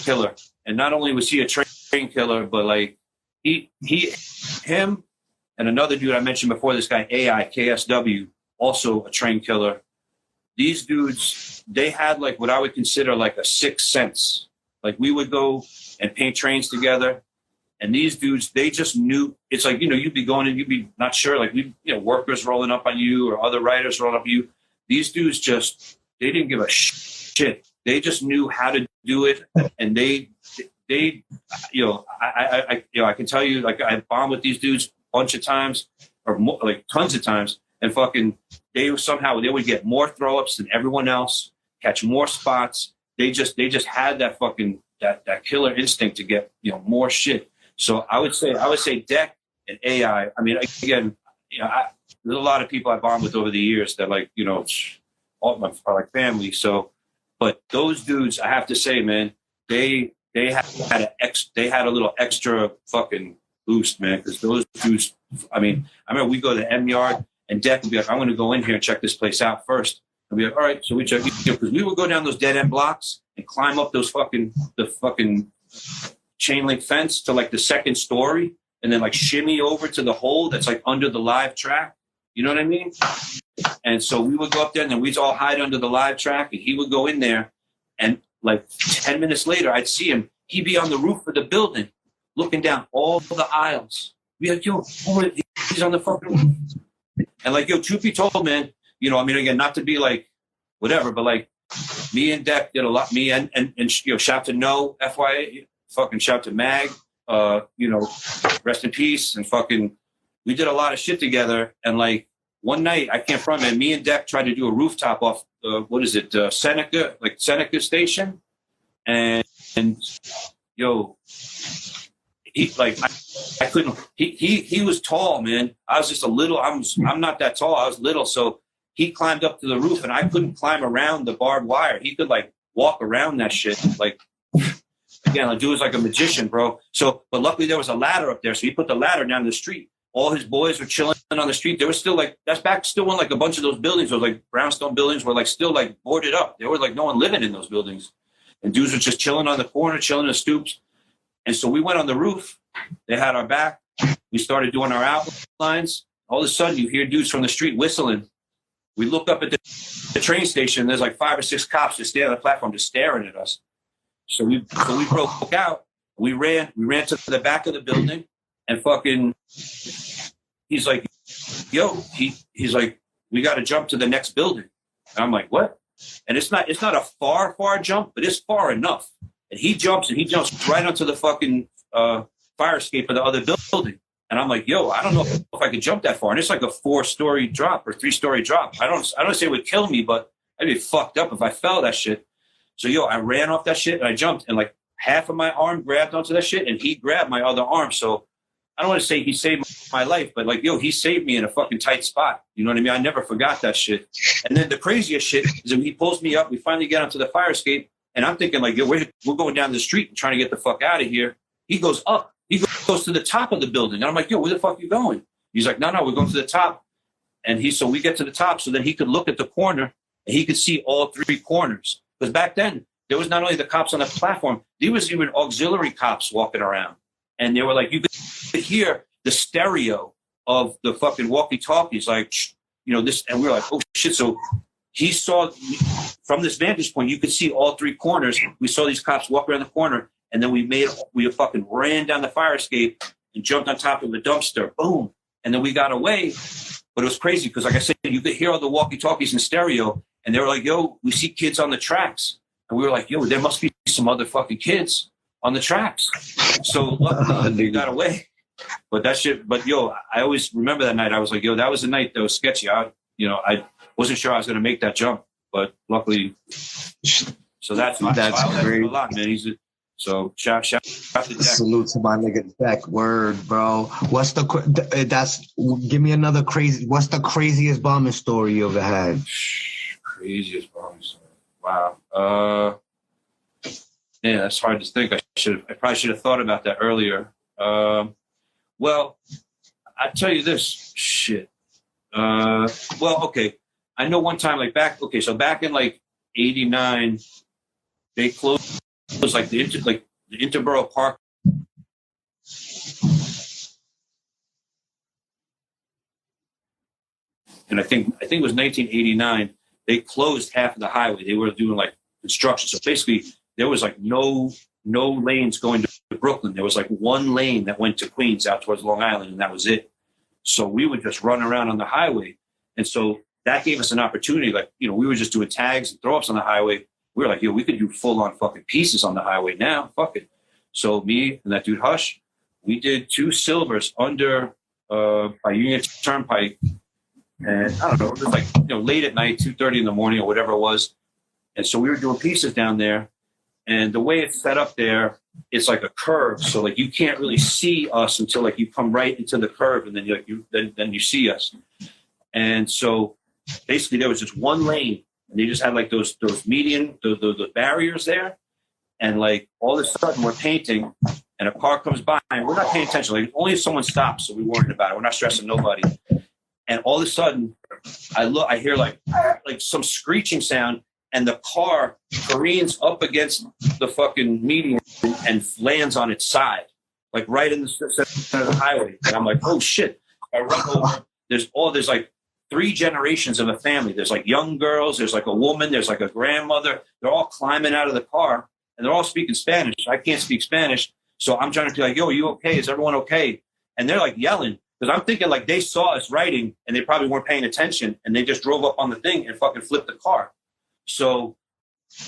killer. And not only was he a train killer, but like him and another dude I mentioned before, this guy AI KSW, also a train killer. These dudes, they had like what I would consider like a sixth sense. Like we would go and paint trains together, And these dudes, they just knew. It's like, you'd be going and you'd be not sure, like, workers rolling up on you or other writers rolling up on you. These dudes they didn't give a shit. They just knew how to do it. And they I can tell you, like, I bombed with these dudes a bunch of times, or more, like tons of times. And fucking, they would get more throw ups than everyone else, catch more spots. They just had that fucking, that killer instinct to get, more shit. So I would say Deck and AI. I mean, again, there's a lot of people I bombed with over the years that, like, all my are like family. So, but those dudes, I have to say, man, they had a little extra fucking boost, man. Because those dudes, I mean, I remember we go to the M Yard and Deck would be like, I'm going to go in here and check this place out first. I'd be like, all right. So we check, because we would go down those dead end blocks and climb up the fucking chain link fence to like the second story, and then like shimmy over to the hole that's like under the live track. You know what I mean? And so we would go up there, and then we'd all hide under the live track, and he would go in there, and like 10 minutes later, I'd see him. He'd be on the roof of the building, looking down all the aisles. Be like, yo, he's on the fucking roof. And like, yo, truth be told, man, I mean, again, not to be like whatever, but like me and Deck did a lot. Me and shout to No, FYA, fucking shout to Mag, rest in peace, and fucking, we did a lot of shit together. And like one night, I can't front, man, me and Deck tried to do a rooftop off, Seneca Station. And yo, he like, I couldn't, he was tall, man. I was just a little, I'm not that tall. I was little. So he climbed up to the roof, and I couldn't climb around the barbed wire. He could like walk around that shit. Like, again, the dude was like a magician, bro. So, but luckily there was a ladder up there. So he put the ladder down the street. All his boys were chilling on the street. There was still like, that's back still when like a bunch of those buildings, those like brownstone buildings, were like still like boarded up. There was like no one living in those buildings. And dudes were just chilling on the corner, chilling in the stoops. And so we went on the roof. They had our back. We started doing our outlines. All of a sudden, you hear dudes from the street whistling. We look up at the train station. There's like 5 or 6 cops just standing on the platform, just staring at us. So we broke out. We ran to the back of the building, and fucking, he's like, yo, he's like, we got to jump to the next building. And I'm like, what? And it's not a far jump, but it's far enough. And he jumps right onto the fucking fire escape of the other building. And I'm like, yo, I don't know if I could jump that far. And it's like a 4-story drop or 3-story drop. I don't say it would kill me, but I'd be fucked up if I fell that shit. So, yo, I ran off that shit and I jumped, and like half of my arm grabbed onto that shit, and he grabbed my other arm. So I don't want to say he saved my life, but like, yo, he saved me in a fucking tight spot. You know what I mean? I never forgot that shit. And then the craziest shit is when he pulls me up, we finally get onto the fire escape, and I'm thinking like, yo, we're going down the street and trying to get the fuck out of here. He goes up. He goes to the top of the building. And I'm like, yo, where the fuck are you going? He's like, no, we're going to the top. And so we get to the top so that he could look at the corner, and he could see all 3 corners. Because back then, there was not only the cops on the platform, there was even auxiliary cops walking around. And they were like, you could hear the stereo of the fucking walkie-talkies, like, this. And we were like, oh, shit. So he saw, from this vantage point, you could see all 3 corners. We saw these cops walk around the corner. And then we fucking ran down the fire escape and jumped on top of a dumpster. Boom. And then we got away. But it was crazy because, like I said, you could hear all the walkie-talkies in stereo. And they were like, yo, we see kids on the tracks. And we were like, yo, there must be some other fucking kids on the tracks. So luckily we got away. But that shit, yo, I always remember that night. I was like, yo, that was the night that was sketchy. I wasn't sure I was going to make that jump. But luckily, so that's great. A lot, man. So shout out to Deck. Salute to my nigga Deck. Word, bro. Give me another crazy. What's the craziest bombing story you ever had? Craziest bombing story. Wow. Yeah, that's hard to think. I probably should have thought about that earlier. Well, I tell you this shit. Okay. I know one time, back in like '89, they closed. It was like the Interborough Park. And I think it was 1989. They closed half of the highway. They were doing like construction. So basically there was like no no lanes going to Brooklyn. There was like one lane that went to Queens out towards Long Island, and that was it. So we would just run around on the highway. And so that gave us an opportunity. Like, you know, we were just doing tags and throw ups on the highway. We were like, yo, we could do full on fucking pieces on the highway now. Fuck it. So me and that dude Hush, we did 2 silvers under by Union Turnpike. And I don't know, it was like, you know, late at night, 2:30 in the morning or whatever it was. And so we were doing pieces down there. And the way it's set up there, it's like a curve. So like you can't really see us until like you come right into the curve, and then then you see us. And so basically there was just one lane, and they just had like those median, the barriers there. And like all of a sudden we're painting and a car comes by and we're not paying attention. Like only if someone stops, so we're worried about it. We're not stressing nobody. And all of a sudden I hear like some screeching sound, and the car careens up against the fucking median and lands on its side, like right in the center of the highway. And I'm like, oh shit. I run over. There's like 3 generations of a family. There's like young girls, there's like a woman, there's like a grandmother. They're all climbing out of the car, and they're all speaking Spanish. I can't speak Spanish. So I'm trying to be like, yo, are you okay? Is everyone okay? And they're like yelling, because I'm thinking like they saw us writing and they probably weren't paying attention, and they just drove up on the thing and fucking flipped the car. So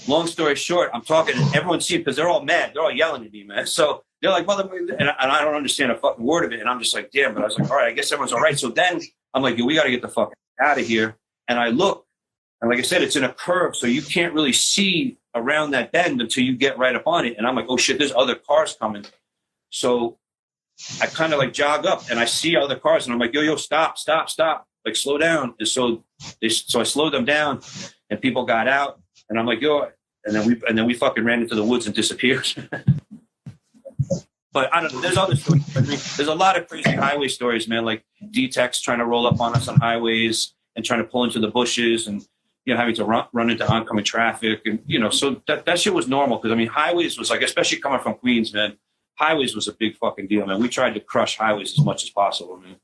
long story short, I'm talking and everyone sees, because they're all mad. They're all yelling at me, man. So they're like, mother, and I don't understand a fucking word of it. And I'm just like, damn. But I was like, all right, I guess everyone's all right. So then I'm like, yo, we got to get the fuck out of here. And I look, and like I said, it's in a curve, so you can't really see around that bend until you get right up on it. And I'm like, oh shit, there's other cars coming. So I kind of like jog up, and I see other cars, and I'm like, yo, stop, like slow down. And so I slowed them down, and people got out, and I'm like, yo, and then we fucking ran into the woods and disappeared. But I don't know. There's other stories. I mean, there's a lot of crazy highway stories, man. Like D-Techs trying to roll up on us on highways and trying to pull into the bushes, and you know, having to run into oncoming traffic, and you know, so that shit was normal. Because I mean, highways was like, especially coming from Queens, man. Highways was a big fucking deal, man. We tried to crush highways as much as possible, man.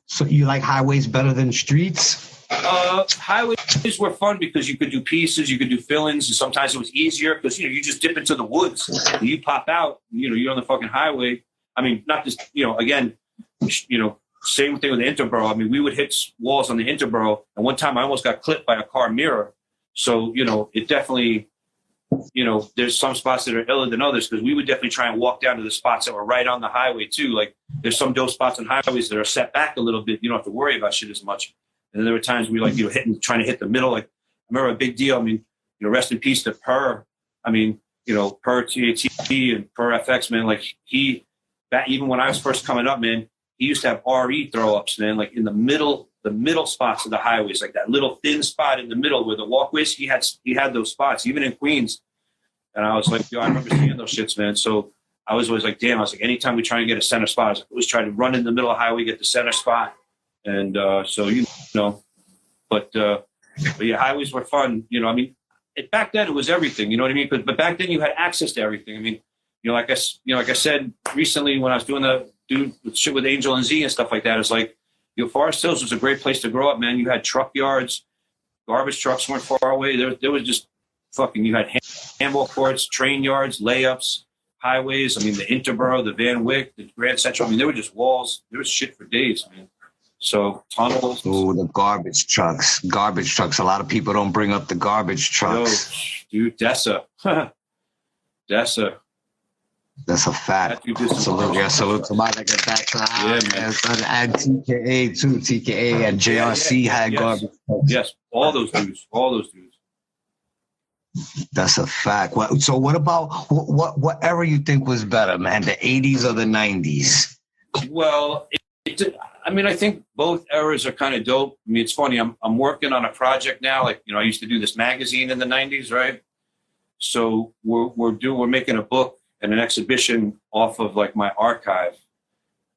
So you like highways better than streets? Highways were fun because you could do pieces, you could do fill-ins, and sometimes it was easier because, you know, you just dip into the woods, and you pop out, you know, you're on the fucking highway. I mean, not just, you know, again, you know, same thing with the Interborough. I mean, we would hit walls on the Interborough, and one time I almost got clipped by a car mirror. So, you know, it definitely, you know, there's some spots that are iller than others, because we would definitely try and walk down to the spots that were right on the highway too. Like there's some dope spots on highways that are set back a little bit. You don't have to worry about shit as much. And then there were times we like, you know, trying to hit the middle. Like I remember a big deal. I mean, you know, rest in peace to Per. I mean, you know, Per TAT and Per FX, man. Like even when I was first coming up, man, he used to have RE throw ups, man, like in the middle spots of the highways, like that little thin spot in the middle where the walkways, he had those spots, even in Queens. And I was like, yo, I remember seeing those shits, man. So I was always like, damn, I was like, anytime we try and get a center spot, I was like, always try to run in the middle of the highway, get the center spot. And so, you know, but yeah, highways were fun. You know, I mean, back then it was everything, you know what I mean? But back then you had access to everything. I mean, you know, like I said recently when I was doing shit with Angel and Z and stuff like that, it's like, you know, Forest Hills was a great place to grow up, man. You had truck yards, garbage trucks weren't far away. There was just fucking, you had handball courts, train yards, layups, highways. I mean, the Interborough, the Van Wyck, the Grand Central. I mean, there were just walls. There was shit for days, man. So tunnels. Oh, the garbage trucks. Garbage trucks. A lot of people don't bring up the garbage trucks. Yo, dude, Dessa. Dessa. That's a fact. Salute to my nigga back. Yeah, man. And TKA too. TKA and JRC had garbage trucks. Yes, all those dudes. That's a fact. So what about what era you think was better, man? The 80s or the 90s? Well, I mean, I think both eras are kind of dope. I mean, it's funny. I'm working on a project now. Like, you know, I used to do this magazine in the 90s, right? So we're making a book and an exhibition off of like my archive.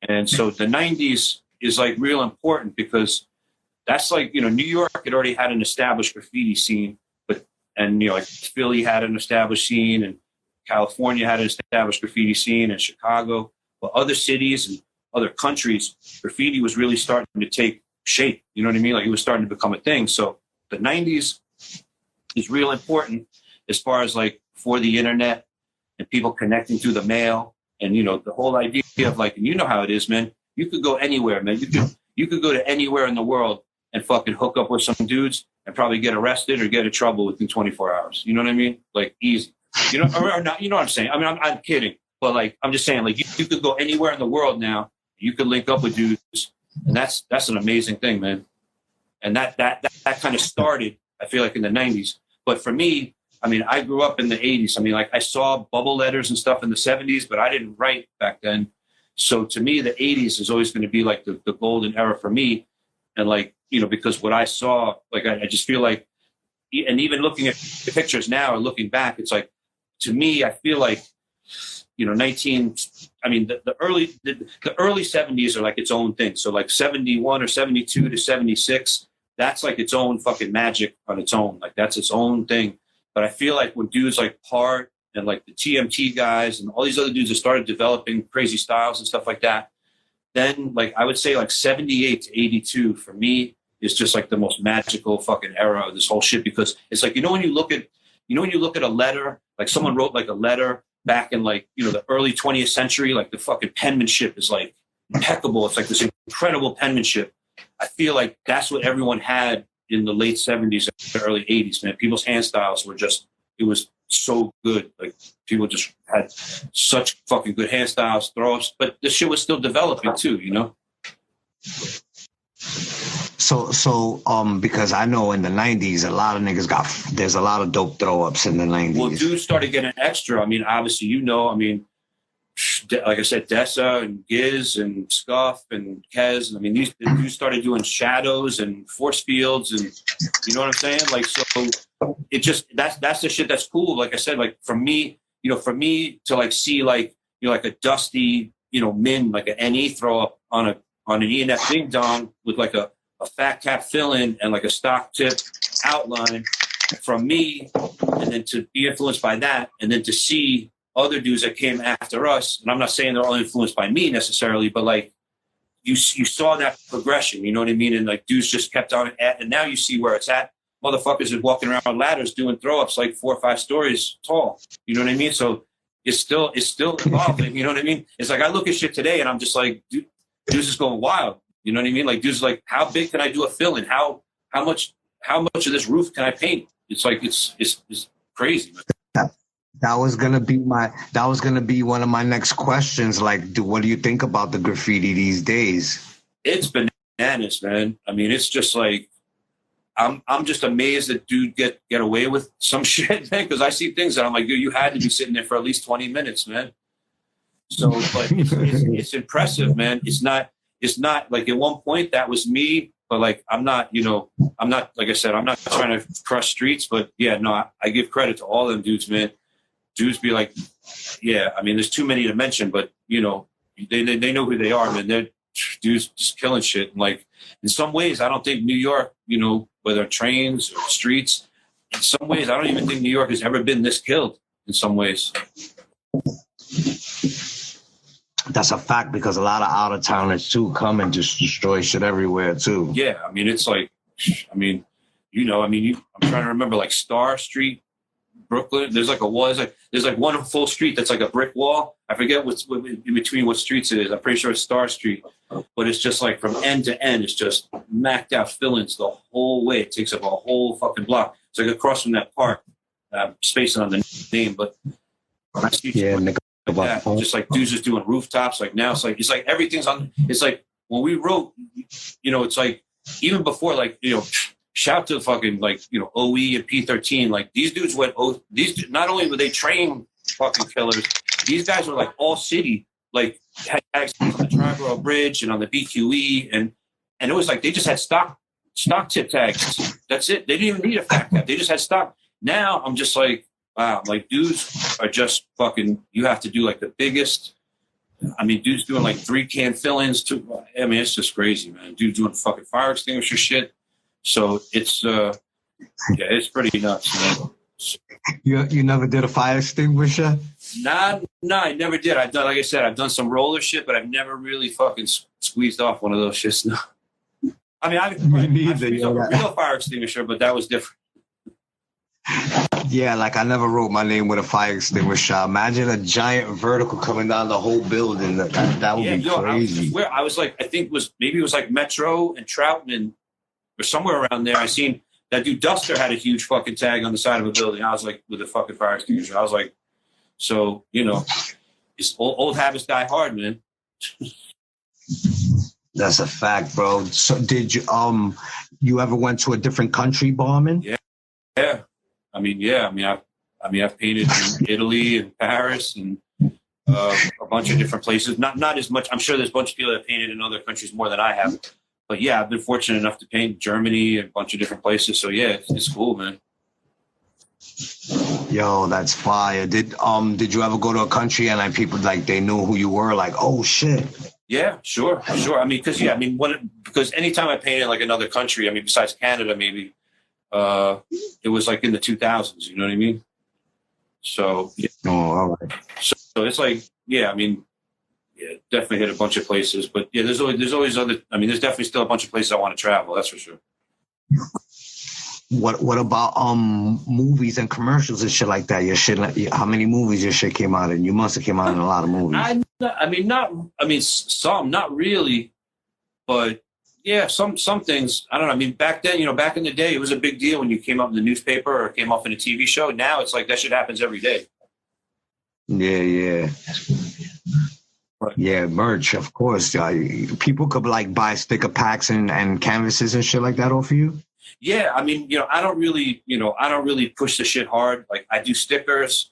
And so the 90s is like real important because that's like, you know, New York had already had an established graffiti scene, and, you know, like Philly had an established scene, and California had an established graffiti scene, and Chicago, but other cities and other countries, graffiti was really starting to take shape. You know what I mean? Like it was starting to become a thing. So the 90s is real important as far as like for the internet, and people connecting through the mail. And, you know, the whole idea of like, and you know how it is, man. You could go anywhere, man. You could go to anywhere in the world and fucking hook up with some dudes and probably get arrested or get in trouble within 24 hours. You know what I mean? Like easy. You know, or not, you know what I'm saying? I mean, I'm kidding. But like, I'm just saying, like, you could go anywhere in the world now. You could link up with dudes. And that's an amazing thing, man. And that kind of started, I feel like, in the 90s. But for me, I mean, I grew up in the 80s. I mean, like, I saw bubble letters and stuff in the 70s, but I didn't write back then. So to me, the 80s is always going to be like the golden era for me. And like, you know, because what I saw, like, I just feel like, and even looking at the pictures now or looking back, it's like, to me, I feel like, you know, the early 70s are like its own thing. So like 71 or 72 to 76, that's like its own fucking magic on its own. Like that's its own thing. But I feel like when dudes like Part and like the TMT guys and all these other dudes that started developing crazy styles and stuff like that, then like I would say like 78 to 82 for me is just like the most magical fucking era of this whole shit. Because it's like, when you look at a letter, like someone wrote like a letter back in like, you know, the early 20th century, like the fucking penmanship is like impeccable. It's like this incredible penmanship. I feel like that's what everyone had in the late 70s and early 80s, man. People's hand styles were just, it was so good. Like people just had such fucking good hand styles, throw-ups, but this shit was still developing too, you know? So, because I know in the 90s, a lot of niggas there's a lot of dope throw-ups in the 90s. Well, dudes started getting extra. I mean, obviously, you know, I mean, like I said, Dessa and Giz and Scuff and Kez. I mean, these dudes started doing shadows and force fields and, you know what I'm saying? Like, so it just, that's the shit that's cool. Like I said, like for me to like see like, you know, like a dusty, you know, min, like an NE throw up on an ENF ding dong with like a fat cap fill-in and like a stock tip outline from me, and then to be influenced by that, and then to see other dudes that came after us, and I'm not saying they're all influenced by me necessarily, but like you saw that progression, you know what I mean? And like dudes just kept on at, and now you see where it's at. Motherfuckers are walking around on ladders doing throw-ups like 4 or 5 stories tall. You know what I mean? So it's still evolving, you know what I mean? It's like I look at shit today and I'm just like, dudes is going wild. You know what I mean? Like dudes like, how big can I do a fill-in? How much of this roof can I paint? It's like it's crazy. That was gonna be one of my next questions. Like, what do you think about the graffiti these days? It's bananas, man. I mean, it's just like I'm just amazed that dude get away with some shit, man. Because I see things that I'm like, dude, you had to be sitting there for at least 20 minutes, man. So, but it's impressive, man. It's not like at one point that was me, but like I'm not, like I said, I'm not trying to crush streets, but yeah, no, I give credit to all them dudes, man. Dudes be like, yeah, I mean, there's too many to mention, but you know, they know who they are, man. They're dudes just killing shit. And like in some ways, I don't think New York, you know, whether trains or streets, in some ways, I don't even think New York has ever been this killed in some ways. That's a fact, because a lot of out-of-towners too come and just destroy shit everywhere too. Yeah, I mean, it's like, I mean, you know, I'm trying to remember like Star Street, Brooklyn. There's like a wall. There's like one full street that's like a brick wall. I forget what's in between what streets it is. I'm pretty sure it's Star Street, but it's just like from end to end, it's just macked out fill-ins the whole way. It takes up a whole fucking block. It's like across from that park. I'm spacing on the name, but when I see like that, just like dudes just doing rooftops. Like now, it's like everything's on. It's like when we wrote, you know, it's like even before, like, you know, shout to fucking like, you know, OE and P13. Like these dudes went. Not only were they trained fucking killers, these guys were like all city, like tags on the Triborough Bridge and on the BQE, and it was like they just had stock tip tags. That's it. They didn't even need a fat cap. They just had stock. Now I'm just like, wow, like dudes are just fucking, you have to do like the biggest, I mean, dudes doing like 3-can fill-ins too. I mean, it's just crazy, man. Dudes doing fucking fire extinguisher shit. So it's, yeah, it's pretty nuts, man. You never did a fire extinguisher? Nah, I never did. Like I said, I've done some roller shit, but I've never really fucking squeezed off one of those shits. No. I mean, I've squeezed off a real fire extinguisher, but that was different. Yeah, like I never wrote my name with a fire extinguisher. Imagine a giant vertical coming down the whole building. That would be crazy. I was like, I think it was like Metro and Troutman or somewhere around there. I seen that dude Duster had a huge fucking tag on the side of a building. I was like, with a fucking fire extinguisher. I was like, so, you know, it's old habits die hard, man. That's a fact, bro. So did you ever went to a different country bombing? Yeah. I've painted in Italy and Paris and a bunch of different places. Not as much. I'm sure there's a bunch of people that have painted in other countries more than I have. But yeah, I've been fortunate enough to paint Germany, a bunch of different places. So yeah, it's cool, man. Yo, that's fire. Did you ever go to a country and like people like they knew who you were? Like, oh shit. Yeah, sure. I mean, because anytime I painted like another country, I mean, besides Canada, maybe. It was like in the 2000s, you know what I mean? So, yeah. Oh, all right. So it's like, yeah, I mean, yeah, definitely hit a bunch of places, but yeah, there's always other, I mean, there's definitely still a bunch of places I want to travel. That's for sure. What about movies and commercials and shit like that? Your shit, how many movies your shit came out in? You must have came out in a lot of movies. Some, not really, but yeah, some things. I don't know. I mean, back then, you know, back in the day, it was a big deal when you came up in the newspaper or came off in a TV show. Now it's like that shit happens every day. Yeah. Right. Yeah, merch, of course. People could like buy sticker packs and canvases and shit like that off of you. Yeah, I mean, you know, I don't really push the shit hard. Like I do stickers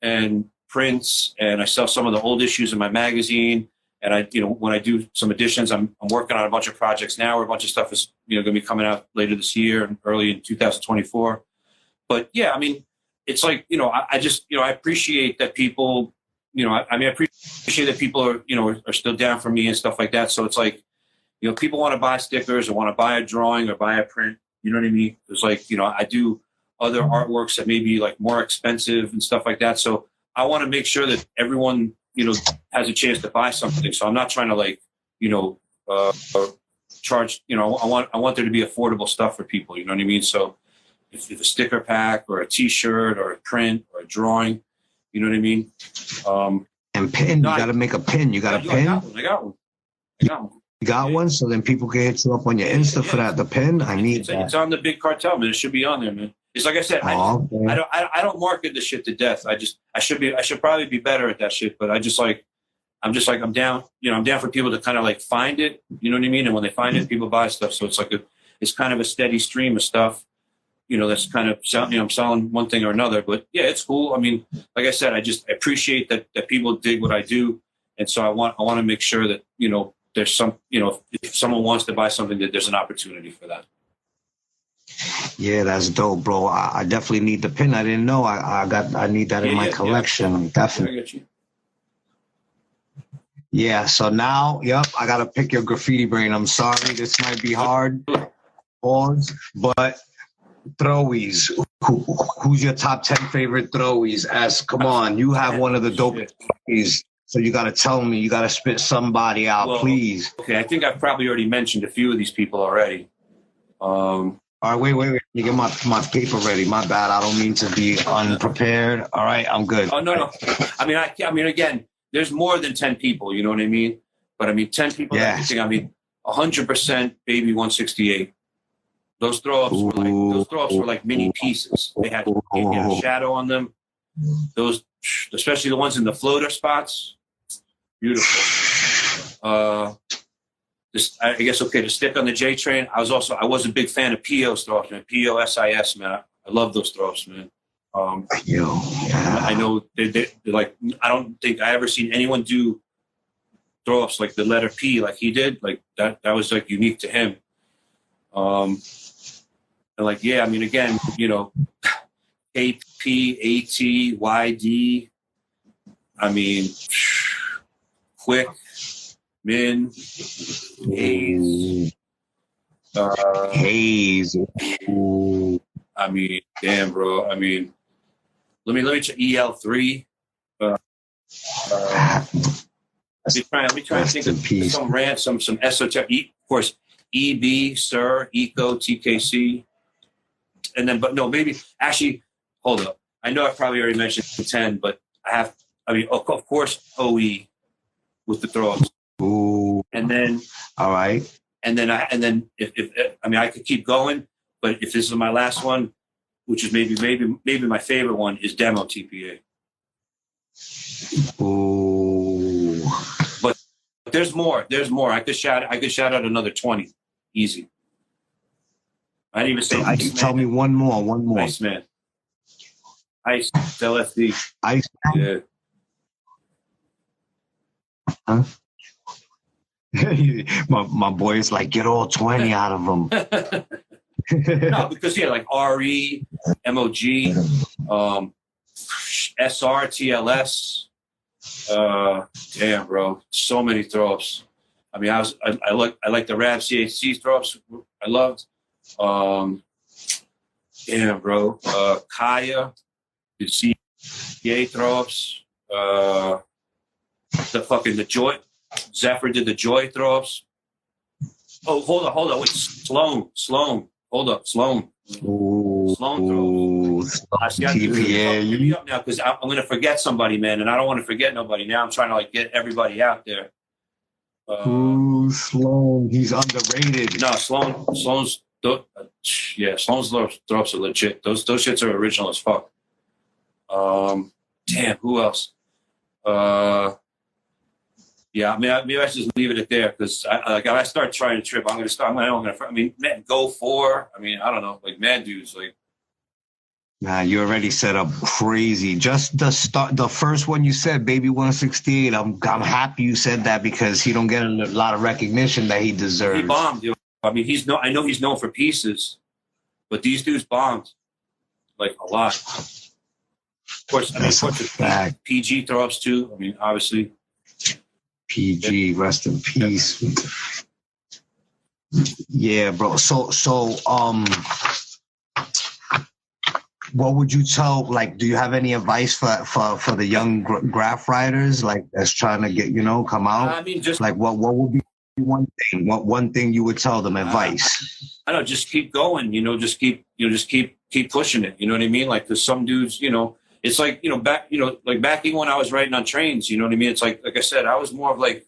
and prints, and I sell some of the old issues in my magazine. And I, you know, when I do some editions, I'm working on a bunch of projects now, where a bunch of stuff is, you know, going to be coming out later this year and early in 2024. But yeah, I mean, it's like, you know, I just, you know, I appreciate that people, you know, I appreciate that people are, you know, are still down for me and stuff like that. So it's like, you know, people want to buy stickers or want to buy a drawing or buy a print. You know what I mean? It's like, you know, I do other artworks that may be like more expensive and stuff like that. So I want to make sure that everyone, you know, has a chance to buy something. So I'm not trying to like, you know, charge, you know, I want there to be affordable stuff for people. You know what I mean? So if a sticker pack or a T-shirt or a print or a drawing, you know what I mean? And pin, you got to make a pin. You got a pin? I got one. You got one? So then people can hit you up on your Insta for that. The pin? I need that. It's on the big cartel, man. It should be on there, man. It's like I said, I don't market the shit to death. I should probably be better at that shit, but I'm down, you know, I'm down for people to kind of like find it, you know what I mean? And when they find it, people buy stuff. So it's like it's kind of a steady stream of stuff, you know, that's kind of, you know, I'm selling one thing or another, but yeah, it's cool. I mean, like I said, I appreciate that people dig what I do. And so I want to make sure that, you know, there's some, you know, if someone wants to buy something, that there's an opportunity for that. Yeah, that's dope, bro. I definitely need the pin. I didn't know. I need that in my collection. Yeah. Definitely. I get you. Yeah. So now, I gotta pick your graffiti brain. I'm sorry, this might be hard. Pause. But throwies. Who's your top 10 favorite throwies? Come on, you have one of the dopest throwies. So you got to tell me, you got to spit somebody out, please. Okay, I think I've probably already mentioned a few of these people already. All right, wait. You get my paper ready. My bad. I don't mean to be unprepared. All right, I'm good. Oh, no. I mean, again, there's more than 10 people, you know what I mean? But I mean, 10 people, yes. I mean, 100% Baby 168. Those throw-ups were like mini pieces. They had a shadow on them. Those, especially the ones in the floater spots. Beautiful. I guess, okay, to stick on the J train, I was a big fan of PO's throw-ups, man. POSIS, man. I love those throw-ups, man. I know they're like, I don't think I ever seen anyone do throw-ups like the letter P like he did. Like that was like unique to him. And like, yeah, I mean, again, you know, AP, AT, YD, I mean, Quick, Min, Hayes. Hayes. Ooh. I mean, damn, bro. I mean, let me check EL3. Let me try and think of some esoteric. Of course, EB, Sir, Eco, TKC, and then, but no, maybe actually hold up. I know I probably already mentioned 10, but of course, OE with the throw-ups. Ooh. And then, all right. And then if I could keep going, but if this is my last one, which is maybe my favorite one, is demo TPA. Ooh. But there's more. I could shout out another 20, easy. I didn't even say Iceman. Tell me one more. Iceman. Ice LFD. Iceman. Yeah. Huh? my boy's like, get all 20 out of them. No, because like RE, MOG, SR, TLS. Damn, bro, so many throw-ups. I mean, I like the Rab CHC throw-ups. I loved. Damn, bro. Kaya, the CA throw-ups. The Joy. Zephyr did the Joy throw-ups. Oh, hold on. Wait, Sloan. Hold up, Sloan. Ooh, Sloan throws. TPA. Give me up now, because I'm going to forget somebody, man, and I don't want to forget nobody. Now I'm trying to like get everybody out there. Sloan. He's underrated. No, Sloan's throw-ups are legit. Those shits are original as fuck. Damn, who else? Yeah, maybe I should just leave it at there, because if I start trying to trip, man, Go 4. I mean, I don't know, like mad dudes, like. Nah, you already set up crazy. Just the first one you said, Baby 168. I'm happy you said that, because he don't get a lot of recognition that he deserves. He bombed, yo. I mean, I know he's known for pieces, but these dudes bombed like a lot. Of course, That's a fact. PG throw-ups too. I mean, obviously. PG, rest in peace. Yeah, bro. So, what would you tell? Like, do you have any advice for the young graph riders, like that's trying to get come out? I mean, just like what would be one thing? What one thing you would tell them? Advice? I don't know. Just keep going. Just keep pushing it. You know what I mean? Like, there's some dudes. It's like, back even when I was riding on trains, you know what I mean? It's like I said, I was more of a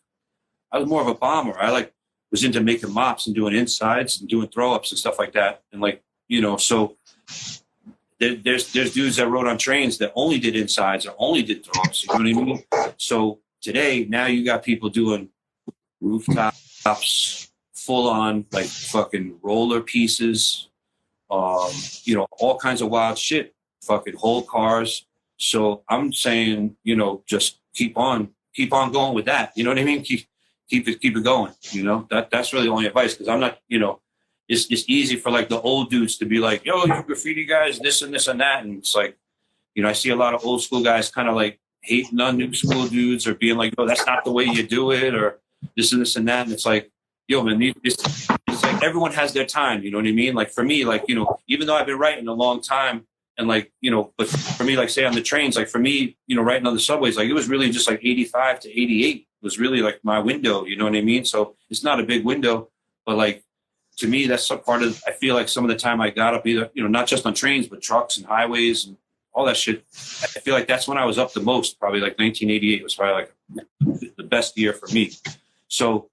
bomber. I was into making mops and doing insides and doing throw-ups and stuff like that. And so there's dudes that rode on trains that only did insides or only did throw-ups, you know what I mean? So today, now you got people doing rooftops, full on, like fucking roller pieces, all kinds of wild shit. Fucking whole cars. So I'm saying, just keep on going with that. You know what I mean? Keep it going. That's really the only advice, because I'm not, it's easy for like the old dudes to be like, yo, you graffiti guys, this and this and that. And it's like, I see a lot of old school guys kind of like hating on new school dudes, or being like, oh, that's not the way you do it, or this and this and that. And it's like, yo, man, it's like everyone has their time. You know what I mean? Like for me, like, even though I've been writing a long time, and like, but for me, like say on the trains, like for me, writing on the subways, like it was really just like 85 to 88 was really like my window, you know what I mean? So it's not a big window, but like, to me, that's some part of, I feel like some of the time I got up either, not just on trains, but trucks and highways and all that shit. I feel like that's when I was up the most, probably like 1988 was probably like the best year for me. So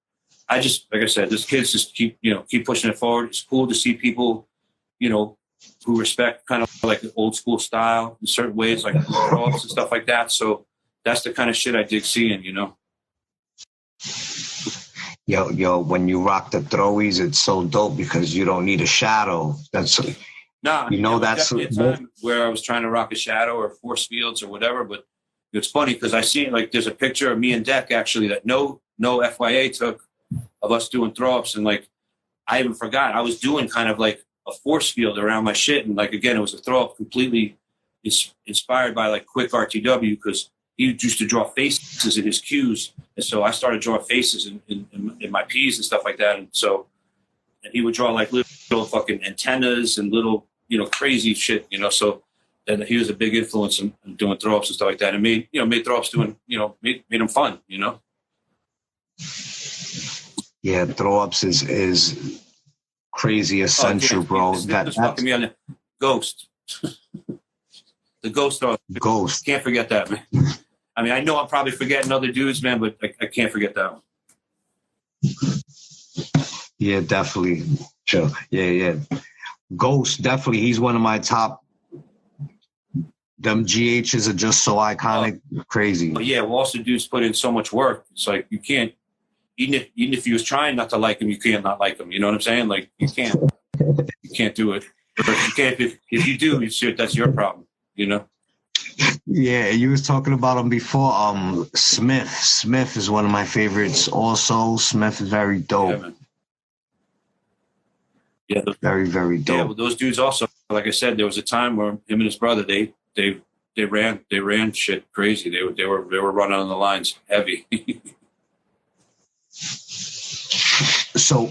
I just, like I said, this kids just keep pushing it forward. It's cool to see people, who respect kind of like the old school style in certain ways, like throw-ups and stuff like that. So that's the kind of shit I dig seeing, Yo, when you rock the throwies, it's so dope because you don't need a shadow. That's that's a time where I was trying to rock a shadow or force fields or whatever. But it's funny because I see like there's a picture of me and Deck actually that no FYA took of us doing throw-ups, and like I even forgot I was doing kind of like a force field around my shit, and like again it was a throw-up completely inspired by like Quick RTW, because he used to draw faces in his cues, and so I started drawing faces in my P's and stuff like that, and he would draw like little fucking antennas and little crazy shit, so then he was a big influence in doing throw-ups and stuff like that, and made throw-ups doing made them fun. Yeah, throw-ups is crazy essential, bro. That's fucking me on the Ghost. The Ghost. Ghost. Can't forget that, man. I mean, I know I'm probably forgetting other dudes, man, but I can't forget that one. Yeah, definitely. Sure. Yeah. Ghost, definitely. He's one of my top. Them GHs are just so iconic, crazy. But yeah, Walter dudes put in so much work. It's like you can't, even if you was trying not to like him, you can't not like him. You know what I'm saying? Like you can't do it. But you can't. If you do, that's your problem. You know. Yeah, you was talking about him before. Smith. Smith is one of my favorites. Also, Smith is very dope. Yeah, man. Yeah, very, very dope. Yeah, well, those dudes also, like I said, there was a time where him and his brother they ran shit crazy. They were running on the lines heavy. So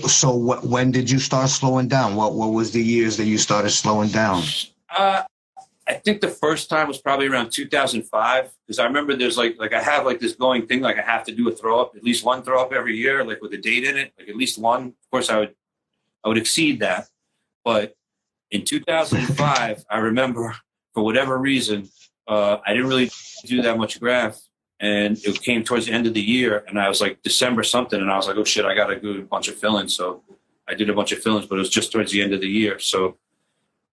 when did you start slowing down? What was the years that you started slowing down? I think the first time was probably around 2005, because I remember there's like I have like this going thing, like I have to do a throw up, at least one throw up every year, like with a date in it, like at least one. Of course, I would exceed that, but in 2005, I remember for whatever reason, I didn't really do that much graft, and it came towards the end of the year, and I was like December something, and I was like, oh shit, I gotta do a bunch of fillings. So I did a bunch of fillings, but it was just towards the end of the year. So,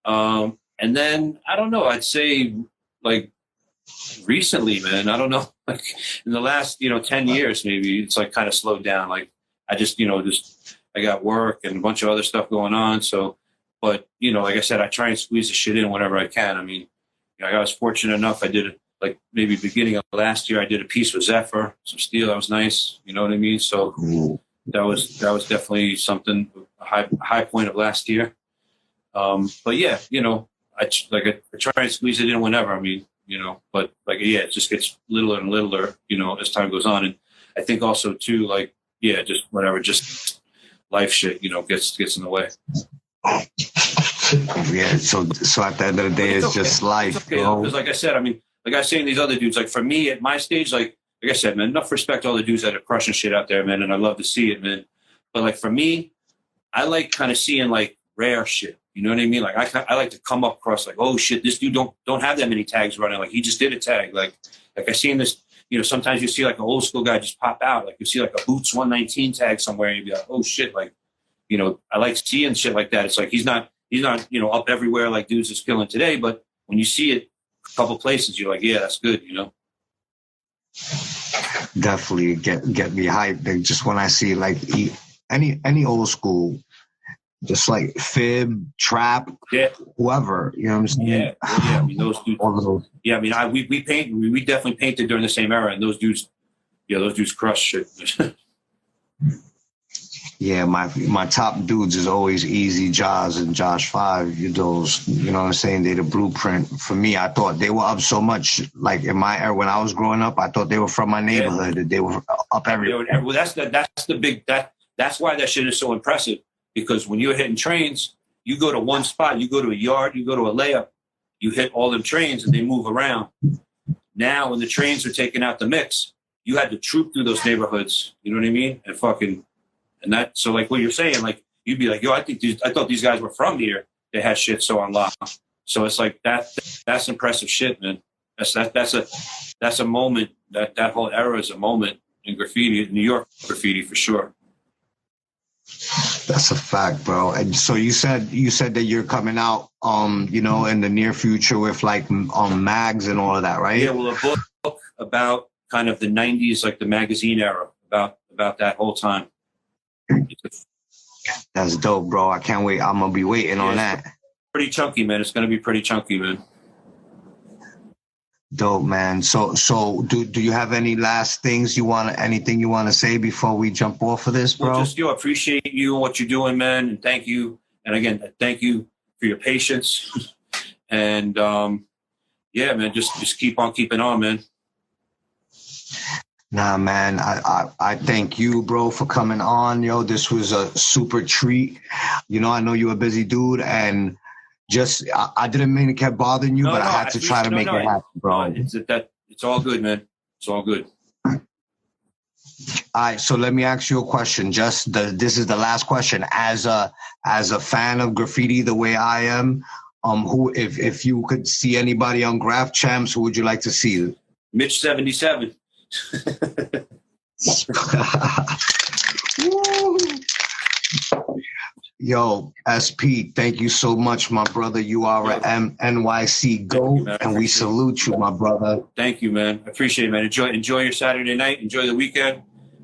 and then I don't know, I'd say like recently, man, I don't know, like in the last 10 years, maybe it's like kind of slowed down. Like I just I got work and a bunch of other stuff going on. So, but like I said, I try and squeeze the shit in whenever I can. I mean, I was fortunate enough. I did like maybe beginning of last year, I did a piece with Zephyr, some steel. That was nice. You know what I mean? So that was definitely something, a high point of last year. But yeah, I try and squeeze it in whenever. I mean, but like, yeah, it just gets littler and littler, as time goes on. And I think also too, like, yeah, just whatever, just life shit, gets in the way. Yeah. So at the end of the day, it's just life. It's okay, because like I said, I mean, like I was saying, these other dudes, like for me at my stage, like I said, man, enough respect to all the dudes that are crushing shit out there, man. And I love to see it, man. But like for me, I like kind of seeing like rare shit. You know what I mean? Like I like to come up across like, oh shit, this dude don't have that many tags running. Like he just did a tag. Like I seen this, sometimes you see like an old school guy just pop out. Like you see like a Boots 119 tag somewhere and you'd be like, oh shit. Like, I like seeing shit like that. It's like, he's not, up everywhere like dudes is killing today. But when you see it a couple places, you're like, yeah, that's good. Definitely get me hyped. Like, just when I see like any old school, just like Fib, Trap, yeah, whoever, you know what I'm saying? Yeah. I mean, those dudes. All of those. Yeah, I mean, we definitely painted during the same era, and those dudes crush shit. Yeah, my top dudes is always Easy Jaws and Josh 5. Those, you know what I'm saying? They're the blueprint for me. I thought they were up so much. Like in my era when I was growing up, I thought they were from my neighborhood. Yeah. They were up everywhere. Well, that's why that shit is so impressive. Because when you're hitting trains, you go to one spot, you go to a yard, you go to a layup, you hit all them trains and they move around. Now, when the trains are taking out the mix, you had to troop through those neighborhoods. You know what I mean? So like what you're saying, like you'd be like, yo, I thought these guys were from here. They had shit so unlocked. So it's like that's impressive shit, man. That's a moment. That whole era is a moment in graffiti, New York graffiti for sure. That's a fact, bro. And so you said that you're coming out, in the near future with like mags and all of that, right? Yeah, well, a book about kind of the '90s, like the magazine era, about that whole time. That's dope, bro. I can't wait. I'm gonna be waiting on that. Pretty chunky, man. It's gonna be pretty chunky, man. Dope, man. So do you have any last things anything you want to say before we jump off of this, bro? Well, just appreciate you and what you're doing, man, and thank you. And again, thank you for your patience. And yeah, man, just keep on keeping on, man. Nah, man, I thank you, bro, for coming on. Yo, this was a super treat. I know you're a busy dude, and just I didn't mean to keep bothering you, but I had to try to make it happen, bro. It's all good, man. It's all good. All right, so let me ask you a question. This is the last question. As a fan of graffiti, the way I am, Who, if you could see anybody on Graff Champs, who would you like to see? Mitch 77. Yo, SP, thank you so much, my brother. You are a NYC GOAT, and we salute you, my brother. Thank you, man. I appreciate it, man. Enjoy your Saturday night. Enjoy the weekend.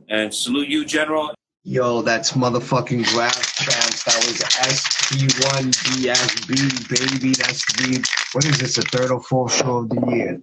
And salute you, General. Yo, that's motherfucking Graff Champs. That was SP ONE BFB, baby. That's the, what is this, the third or fourth show of the year?